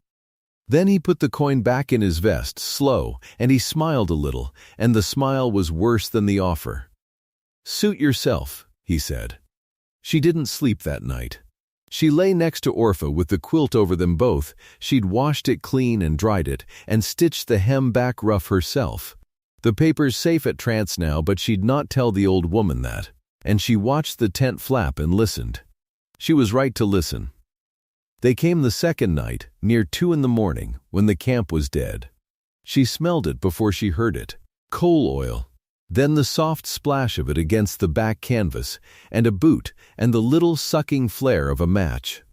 Speaker 1: Then he put the coin back in his vest, slow, and he smiled a little, and the smile was worse than the offer. "Suit yourself," he said. She didn't sleep that night. She lay next to Orpha with the quilt over them both. She'd washed it clean and dried it, and stitched the hem back rough herself. The paper's safe at Trant's now, but she'd not tell the old woman that. And she watched the tent flap and listened. She was right to listen. They came the second night, near 2 in the morning, when the camp was dead. She smelled it before she heard it. Coal oil. Then the soft splash of it against the back canvas, and a boot, and the little sucking flare of a match.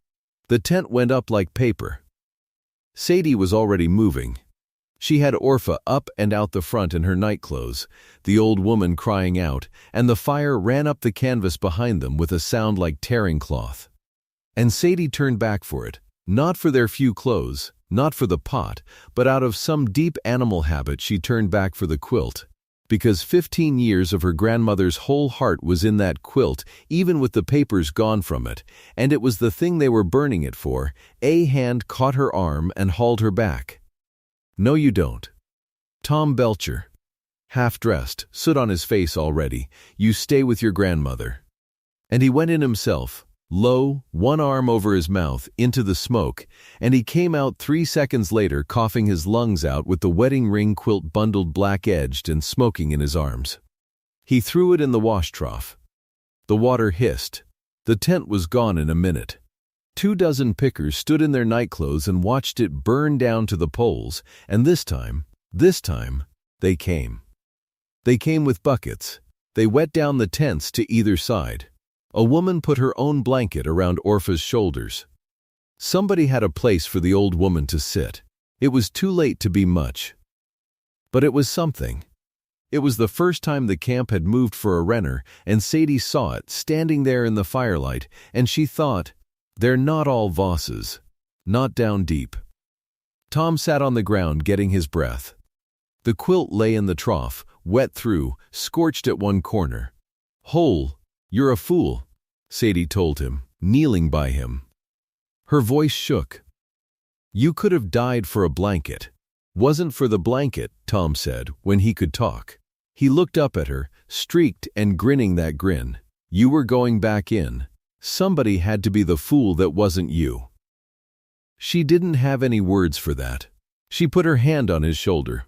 Speaker 1: The tent went up like paper. Sadie was already moving. She had Orpha up and out the front in her nightclothes, the old woman crying out, and the fire ran up the canvas behind them with a sound like tearing cloth. And Sadie turned back for it, not for their few clothes, not for the pot, but out of some deep animal habit she turned back for the quilt. Because 15 years of her grandmother's whole heart was in that quilt, even with the papers gone from it, and it was the thing they were burning it for. A hand caught her arm and hauled her back. "No, you don't. Tom Belcher, half-dressed, soot on his face already. You stay with your grandmother." And he went in himself, low, one arm over his mouth, into the smoke, and he came out 3 seconds later coughing his lungs out with the wedding ring quilt bundled black-edged and smoking in his arms. He threw it in the wash trough. The water hissed. The tent was gone in a minute. 24 pickers stood in their nightclothes and watched it burn down to the poles, and this time, they came. They came with buckets. They wet down the tents to either side. A woman put her own blanket around Orpha's shoulders. Somebody had a place for the old woman to sit. It was too late to be much. But it was something. It was the first time the camp had moved for a Renner, and Sadie saw it standing there in the firelight, and she thought, "They're not all Vosses. Not down deep." Tom sat on the ground getting his breath. The quilt lay in the trough, wet through, scorched at one corner. "Hole, you're a fool," Sadie told him, kneeling by him. Her voice shook. "You could have died for a blanket." "Wasn't for the blanket," Tom said, when he could talk. He looked up at her, streaked and grinning that grin. "You were going back in. Somebody had to be the fool that wasn't you." She didn't have any words for that. She put her hand on his shoulder.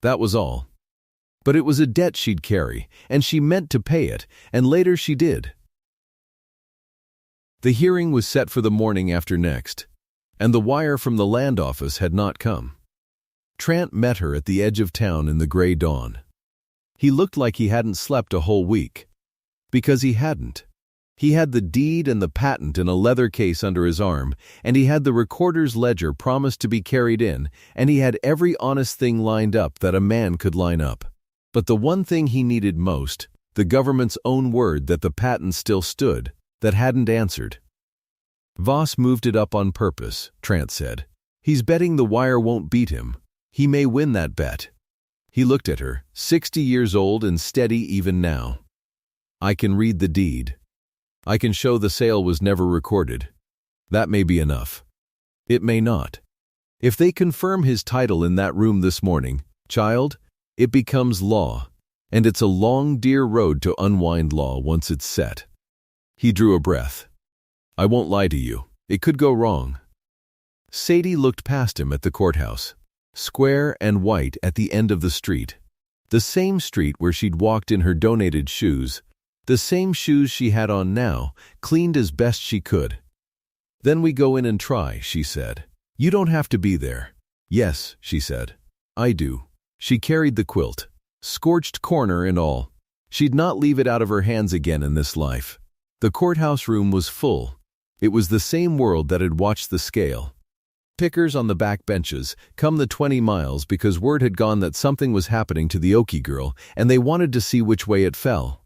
Speaker 1: That was all. But it was a debt she'd carry, and she meant to pay it, and later she did. The hearing was set for the morning after next, and the wire from the land office had not come. Trant met her at the edge of town in the gray dawn. He looked like he hadn't slept a whole week. Because he hadn't. He had the deed and the patent in a leather case under his arm, and he had the recorder's ledger promised to be carried in, and he had every honest thing lined up that a man could line up. But the one thing he needed most, the government's own word that the patent still stood, that hadn't answered. "Voss moved it up on purpose," Trant said. "He's betting the wire won't beat him. He may win that bet." He looked at her, 60 years old and steady even now. "I can read the deed. I can show the sale was never recorded. That may be enough. It may not. If they confirm his title in that room this morning, child, it becomes law, and it's a long, dear road to unwind law once it's set." He drew a breath. "I won't lie to you. It could go wrong." Sadie looked past him at the courthouse, square and white at the end of the street. The same street where she'd walked in her donated shoes, the same shoes she had on now, cleaned as best she could. "Then we go in and try," she said. "You don't have to be there." "Yes," she said. "I do." She carried the quilt, scorched corner and all. She'd not leave it out of her hands again in this life. The courthouse room was full. It was the same world that had watched the scale. Pickers on the back benches, come the 20 miles because word had gone that something was happening to the Okie girl, and they wanted to see which way it fell.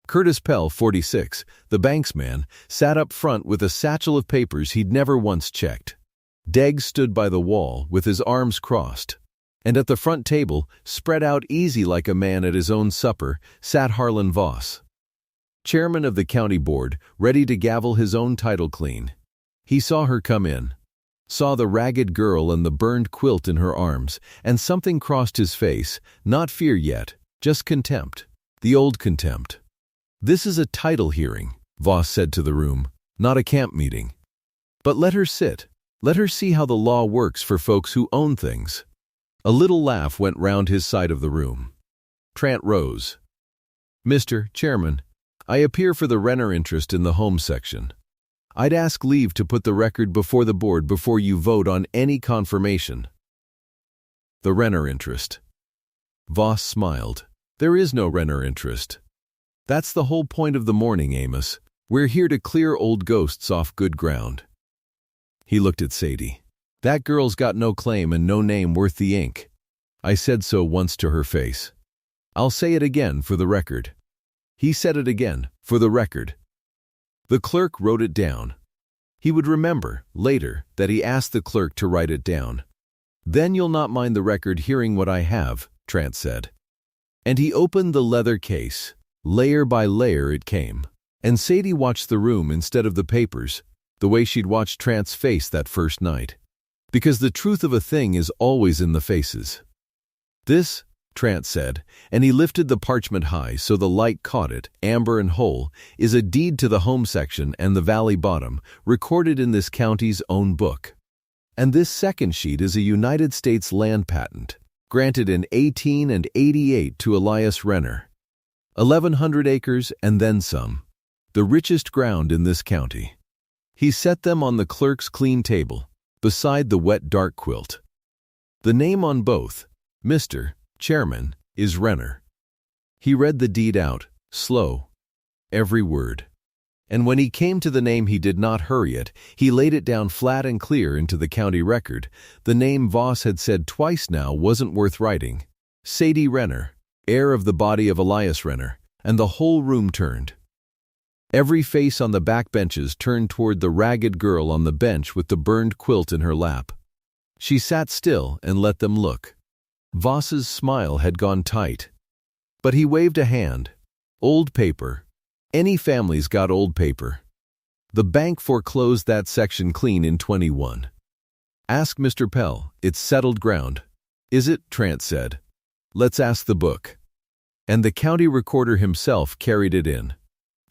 Speaker 1: Curtis Pell, 46, the banksman, sat up front with a satchel of papers he'd never once checked. Deggs stood by the wall with his arms crossed. And at the front table, spread out easy like a man at his own supper, sat Harlan Voss, chairman of the county board, ready to gavel his own title clean. He saw her come in, saw the ragged girl and the burned quilt in her arms, and something crossed his face, not fear yet, just contempt, the old contempt. "This is a title hearing," Voss said to the room, "not a camp meeting. But let her sit. Let her see how the law works for folks who own things." A little laugh went round his side of the room. Trant rose. "Mr. Chairman, I appear for the Renner interest in the home section. I'd ask leave to put the record before the board before you vote on any confirmation." The Renner interest. Voss smiled. "There is no Renner interest. That's the whole point of the morning, Amos. We're here to clear old ghosts off good ground." He looked at Sadie. "That girl's got no claim and no name worth the ink. I said so once to her face. I'll say it again for the record." He said it again, for the record. The clerk wrote it down. He would remember, later, that he asked the clerk to write it down. "Then you'll not mind the record hearing what I have," Trant said. And he opened the leather case. Layer by layer it came. And Sadie watched the room instead of the papers, the way she'd watched Trant's face that first night. Because the truth of a thing is always in the faces. "This," Trant said, and he lifted the parchment high so the light caught it, amber and whole, "is a deed to the home section and the valley bottom, recorded in this county's own book. And this second sheet is a United States land patent, granted in 1888 to Elias Renner. 1,100 acres and then some. The richest ground in this county." He set them on the clerk's clean table, beside the wet dark quilt. "The name on both, Mr. Chairman, is Renner." He read the deed out, slow, every word. And when he came to the name he did not hurry it, he laid it down flat and clear into the county record. The name Voss had said twice now wasn't worth writing. Sadie Renner, heir of the body of Elias Renner, and the whole room turned. Every face on the back benches turned toward the ragged girl on the bench with the burned quilt in her lap. She sat still and let them look. Voss's smile had gone tight. But he waved a hand. "Old paper. Any family's got old paper. The bank foreclosed that section clean in 21. Ask Mr. Pell, it's settled ground." "Is it?" Trant said. "Let's ask the book." And the county recorder himself carried it in.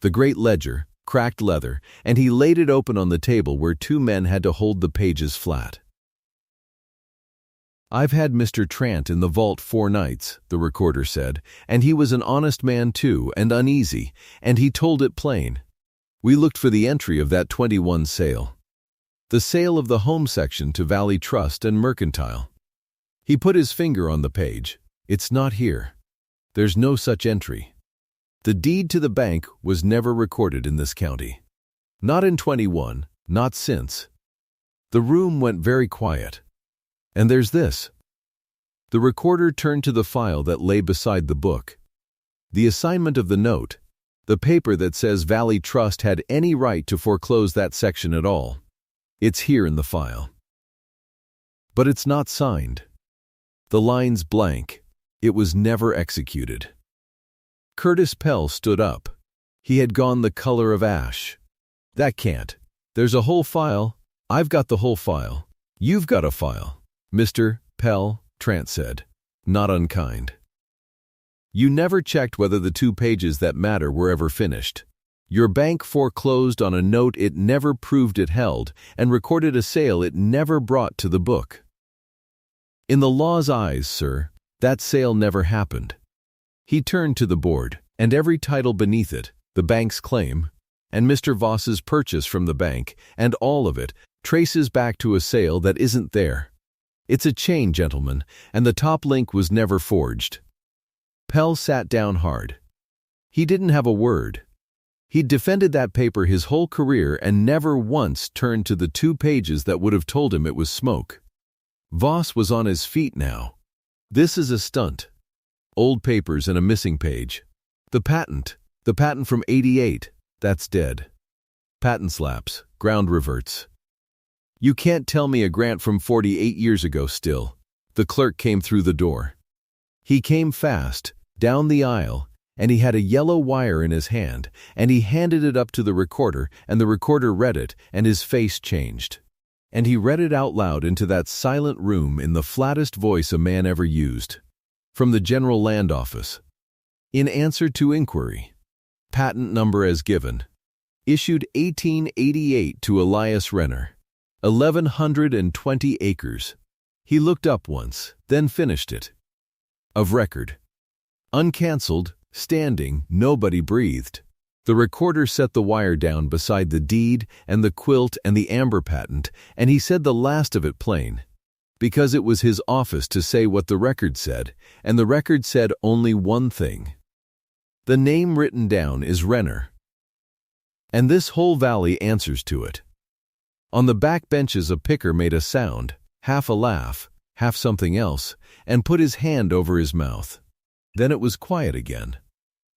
Speaker 1: The great ledger, cracked leather, and he laid it open on the table where two men had to hold the pages flat. "I've had Mr. Trant in the vault 4 nights, the recorder said, "and he was an honest man too, and uneasy, and he told it plain. We looked for the entry of that 21 sale. The sale of the home section to Valley Trust and Mercantile." He put his finger on the page. "It's not here. There's no such entry. The deed to the bank was never recorded in this county. Not in 21, not since." The room went very quiet. "And there's this." The recorder turned to the file that lay beside the book. The assignment of the note, the paper that says Valley Trust had any right to foreclose that section at all. It's here in the file. But it's not signed. The line's blank. It was never executed. Curtis Pell stood up. He had gone the color of ash. "That can't. There's a whole file. I've got the whole file. You've got a file, Mr. Pell," Trant said, not unkind. "You never checked whether the 2 pages that matter were ever finished. Your bank foreclosed on a note it never proved it held and recorded a sale it never brought to the book. In the law's eyes, sir, that sale never happened." He turned to the board, and every title beneath it, the bank's claim, and Mr. Voss's purchase from the bank, and all of it, traces back to a sale that isn't there. It's a chain, gentlemen, and the top link was never forged. Pell sat down hard. He didn't have a word. He'd defended that paper his whole career and never once turned to the 2 pages that would have told him it was smoke. Voss was on his feet now. This is a stunt. Old papers and a missing page. The patent from '88, that's dead. Patent slaps, ground reverts. You can't tell me a grant from 48 years ago still. The clerk came through the door. He came fast, down the aisle, and he had a yellow wire in his hand, and he handed it up to the recorder, and the recorder read it, and his face changed. And he read it out loud into that silent room in the flattest voice a man ever used. From the General Land Office. In answer to inquiry. Patent number as given. Issued 1888 to Elias Renner. 1,120 acres. He looked up once, then finished it. Of record. Uncancelled, standing, nobody breathed. The recorder set the wire down beside the deed and the quilt and the amber patent, and he said the last of it plain. Because it was his office to say what the record said, and the record said only one thing. The name written down is Renner. And this whole valley answers to it. On the back benches a picker made a sound, half a laugh, half something else, and put his hand over his mouth. Then it was quiet again.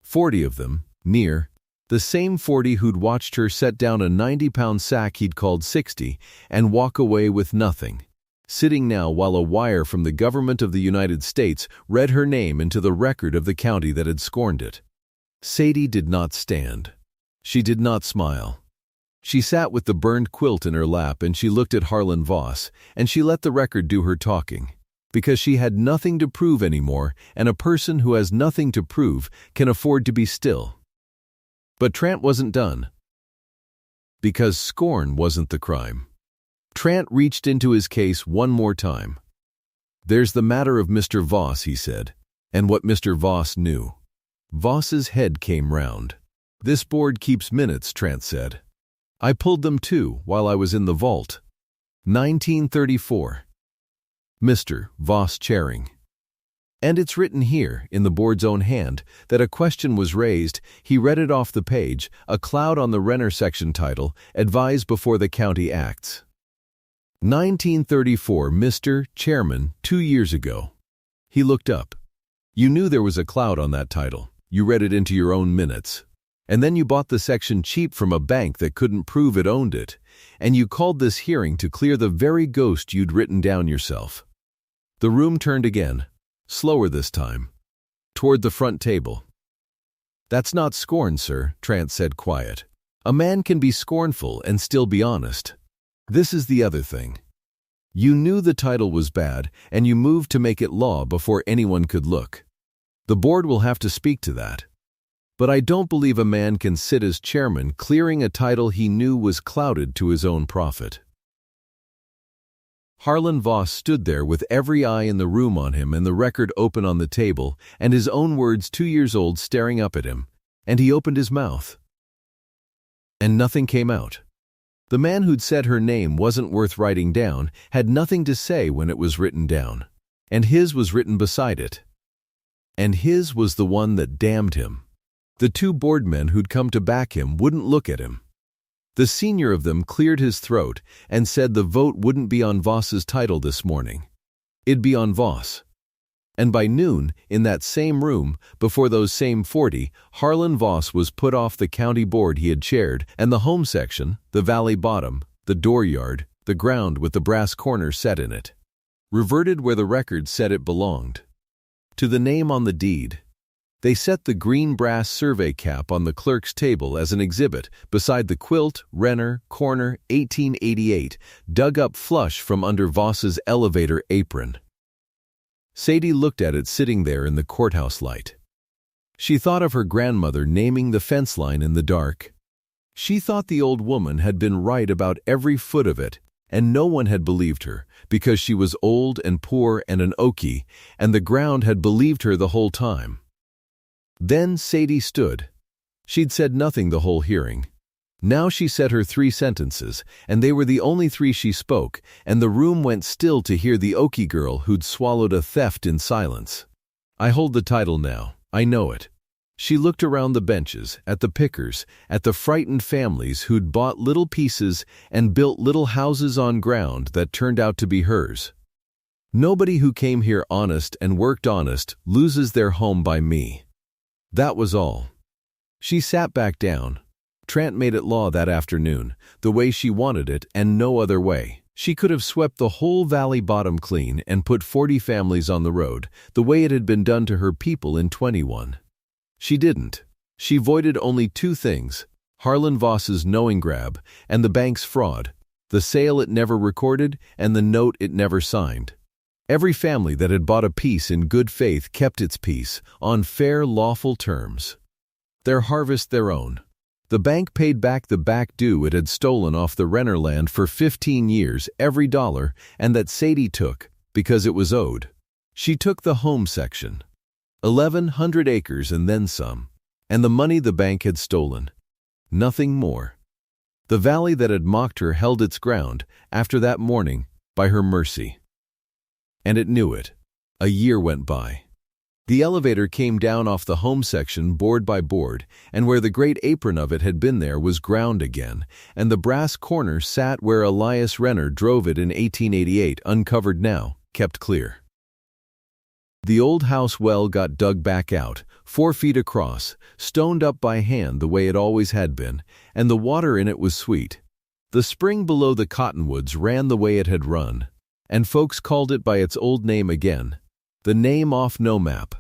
Speaker 1: 40 of them, near, the same 40 who'd watched her set down a 90-pound sack he'd called 60 and walk away with nothing, sitting now while a wire from the government of the United States read her name into the record of the county that had scorned it. Sadie did not stand. She did not smile. She sat with the burned quilt in her lap and she looked at Harlan Voss, and she let the record do her talking. Because she had nothing to prove anymore, and a person who has nothing to prove can afford to be still. But Trant wasn't done. Because scorn wasn't the crime. Trant reached into his case one more time. There's the matter of Mr. Voss, he said, and what Mr. Voss knew. Voss's head came round. This board keeps minutes, Trant said. I pulled them too while I was in the vault. 1934. Mr. Voss chairing. And it's written here, in the board's own hand, that a question was raised. He read it off the page, a cloud on the Renner section title, advised before the county acts. 1934, Mr. Chairman, 2 years ago. He looked up. You knew there was a cloud on that title. You read it into your own minutes. And then you bought the section cheap from a bank that couldn't prove it owned it. And you called this hearing to clear the very ghost you'd written down yourself. The room turned again, slower this time, toward the front table. That's not scorn, sir, Trant said quiet. A man can be scornful and still be honest. This is the other thing. You knew the title was bad, and you moved to make it law before anyone could look. The board will have to speak to that. But I don't believe a man can sit as chairman clearing a title he knew was clouded to his own profit. Harlan Voss stood there with every eye in the room on him and the record open on the table, and his own words 2 years old staring up at him, and he opened his mouth. And nothing came out. The man who'd said her name wasn't worth writing down had nothing to say when it was written down, and his was written beside it. And his was the one that damned him. The 2 boardmen who'd come to back him wouldn't look at him. The senior of them cleared his throat and said the vote wouldn't be on Voss's title this morning. It'd be on Voss. And by noon, in that same room, before those same 40, Harlan Voss was put off the county board he had chaired, and the home section, the valley bottom, the dooryard, the ground with the brass corner set in it, reverted where the record said it belonged. To the name on the deed. They set the green brass survey cap on the clerk's table as an exhibit beside the quilt, Renner, corner, 1888, dug up flush from under Voss's elevator apron. Sadie looked at it sitting there in the courthouse light. She thought of her grandmother naming the fence line in the dark. She thought the old woman had been right about every foot of it, and no one had believed her, because she was old and poor and an Okie, and the ground had believed her the whole time. Then Sadie stood. She'd said nothing the whole hearing. Now she said her 3 sentences, and they were the only 3 she spoke, and the room went still to hear the Okie girl who'd swallowed a theft in silence. I hold the title now. I know it. She looked around the benches, at the pickers, at the frightened families who'd bought little pieces and built little houses on ground that turned out to be hers. Nobody who came here honest and worked honest loses their home by me. That was all. She sat back down. Trant made it law that afternoon, the way she wanted it and no other way. She could have swept the whole valley bottom clean and put 40 families on the road, the way it had been done to her people in 21. She didn't. She voided only two things: Harlan Voss's knowing grab and the bank's fraud, the sale it never recorded and the note it never signed. Every family that had bought a piece in good faith kept its piece, on fair, lawful terms. Their harvest their own. The bank paid back the back due it had stolen off the Renner land for 15 years, every dollar, and that Sadie took, because it was owed. She took the home section. 1,100 acres and then some, and the money the bank had stolen. Nothing more. The valley that had mocked her held its ground, after that morning, by her mercy. And it knew it. A year went by. The elevator came down off the home section board by board, and where the great apron of it had been there was ground again, and the brass corner sat where Elias Renner drove it in 1888, uncovered now, kept clear. The old house well got dug back out, 4 feet across, stoned up by hand the way it always had been, and the water in it was sweet. The spring below the cottonwoods ran the way it had run, and folks called it by its old name again, the name off no map,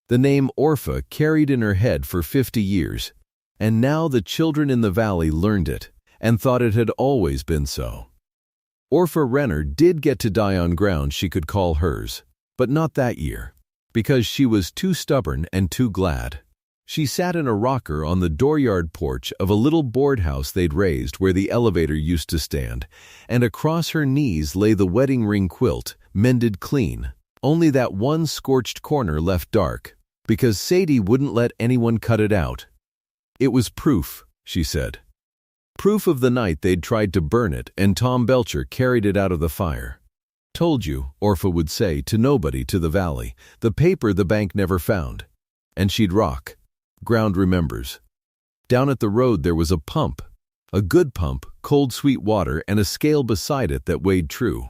Speaker 1: the name Orpha carried in her head for 50 years, and now the children in the valley learned it, and thought it had always been so. Orpha Renner did get to die on ground she could call hers, but not that year, because she was too stubborn and too glad. She sat in a rocker on the dooryard porch of a little board house they'd raised where the elevator used to stand, and across her knees lay the wedding ring quilt, mended clean, only that one scorched corner left dark, because Sadie wouldn't let anyone cut it out. It was proof, she said. Proof of the night they'd tried to burn it and Tom Belcher carried it out of the fire. Told you, Orpha would say to nobody to the valley, the paper the bank never found. And she'd rock. Ground remembers. Down at the road there was a pump. A good pump, cold sweet water and a scale beside it that weighed true.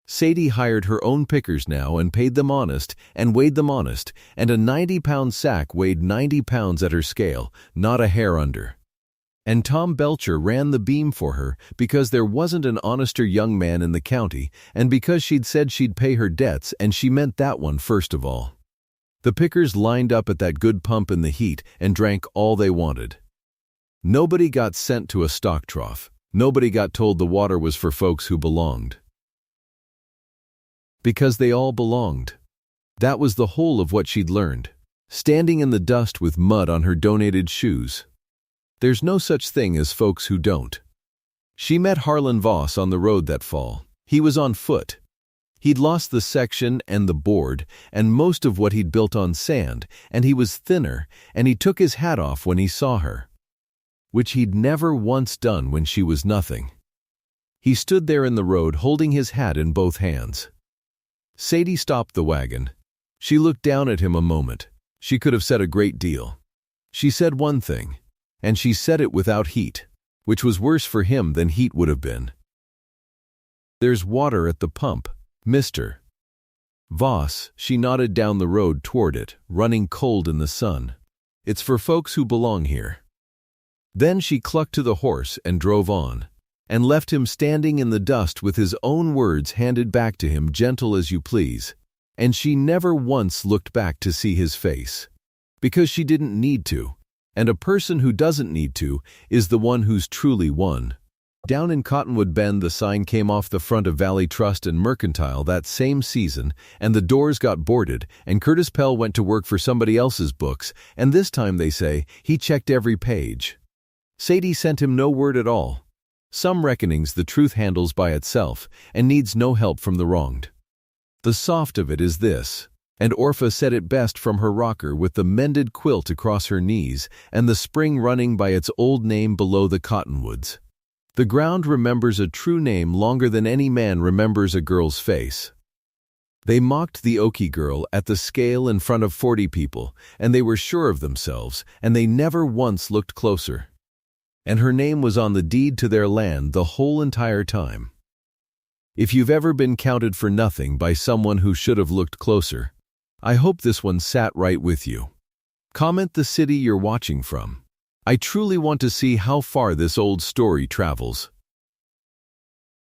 Speaker 1: Sadie hired her own pickers now and paid them honest and weighed them honest, and a 90-pound sack weighed 90 pounds at her scale, not a hair under. And Tom Belcher ran the beam for her because there wasn't an honester young man in the county, and because she'd said she'd pay her debts, and she meant that one first of all. The pickers lined up at that good pump in the heat and drank all they wanted. Nobody got sent to a stock trough. Nobody got told the water was for folks who belonged. Because they all belonged. That was the whole of what she'd learned, standing in the dust with mud on her donated shoes. There's no such thing as folks who don't. She met Harlan Voss on the road that fall. He was on foot. He'd lost the section and the board and most of what he'd built on sand, and he was thinner, and he took his hat off when he saw her, which he'd never once done when she was nothing. He stood there in the road holding his hat in both hands. Sadie stopped the wagon. She looked down at him a moment. She could have said a great deal. She said one thing, and she said it without heat, which was worse for him than heat would have been. "There's water at the pump, Mr. Voss." She nodded down the road toward it, running cold in the sun. "It's for folks who belong here." Then she clucked to the horse and drove on, and left him standing in the dust with his own words handed back to him, gentle as you please. And she never once looked back to see his face, because she didn't need to. And a person who doesn't need to is the one who's truly won. Down in Cottonwood Bend, the sign came off the front of Valley Trust and Mercantile that same season, and the doors got boarded, and Curtis Pell went to work for somebody else's books, and this time, they say, he checked every page. Sadie sent him no word at all. Some reckonings the truth handles by itself, and needs no help from the wronged. The soft of it is this. And Orpha said it best from her rocker with the mended quilt across her knees and the spring running by its old name below the cottonwoods. The ground remembers a true name longer than any man remembers a girl's face. They mocked the Okie girl at the scale in front of 40 people, and they were sure of themselves, and they never once looked closer. And her name was on the deed to their land the whole entire time. If you've ever been counted for nothing by someone who should have looked closer, I hope this one sat right with you. Comment the city you're watching from. I truly want to see how far this old story travels.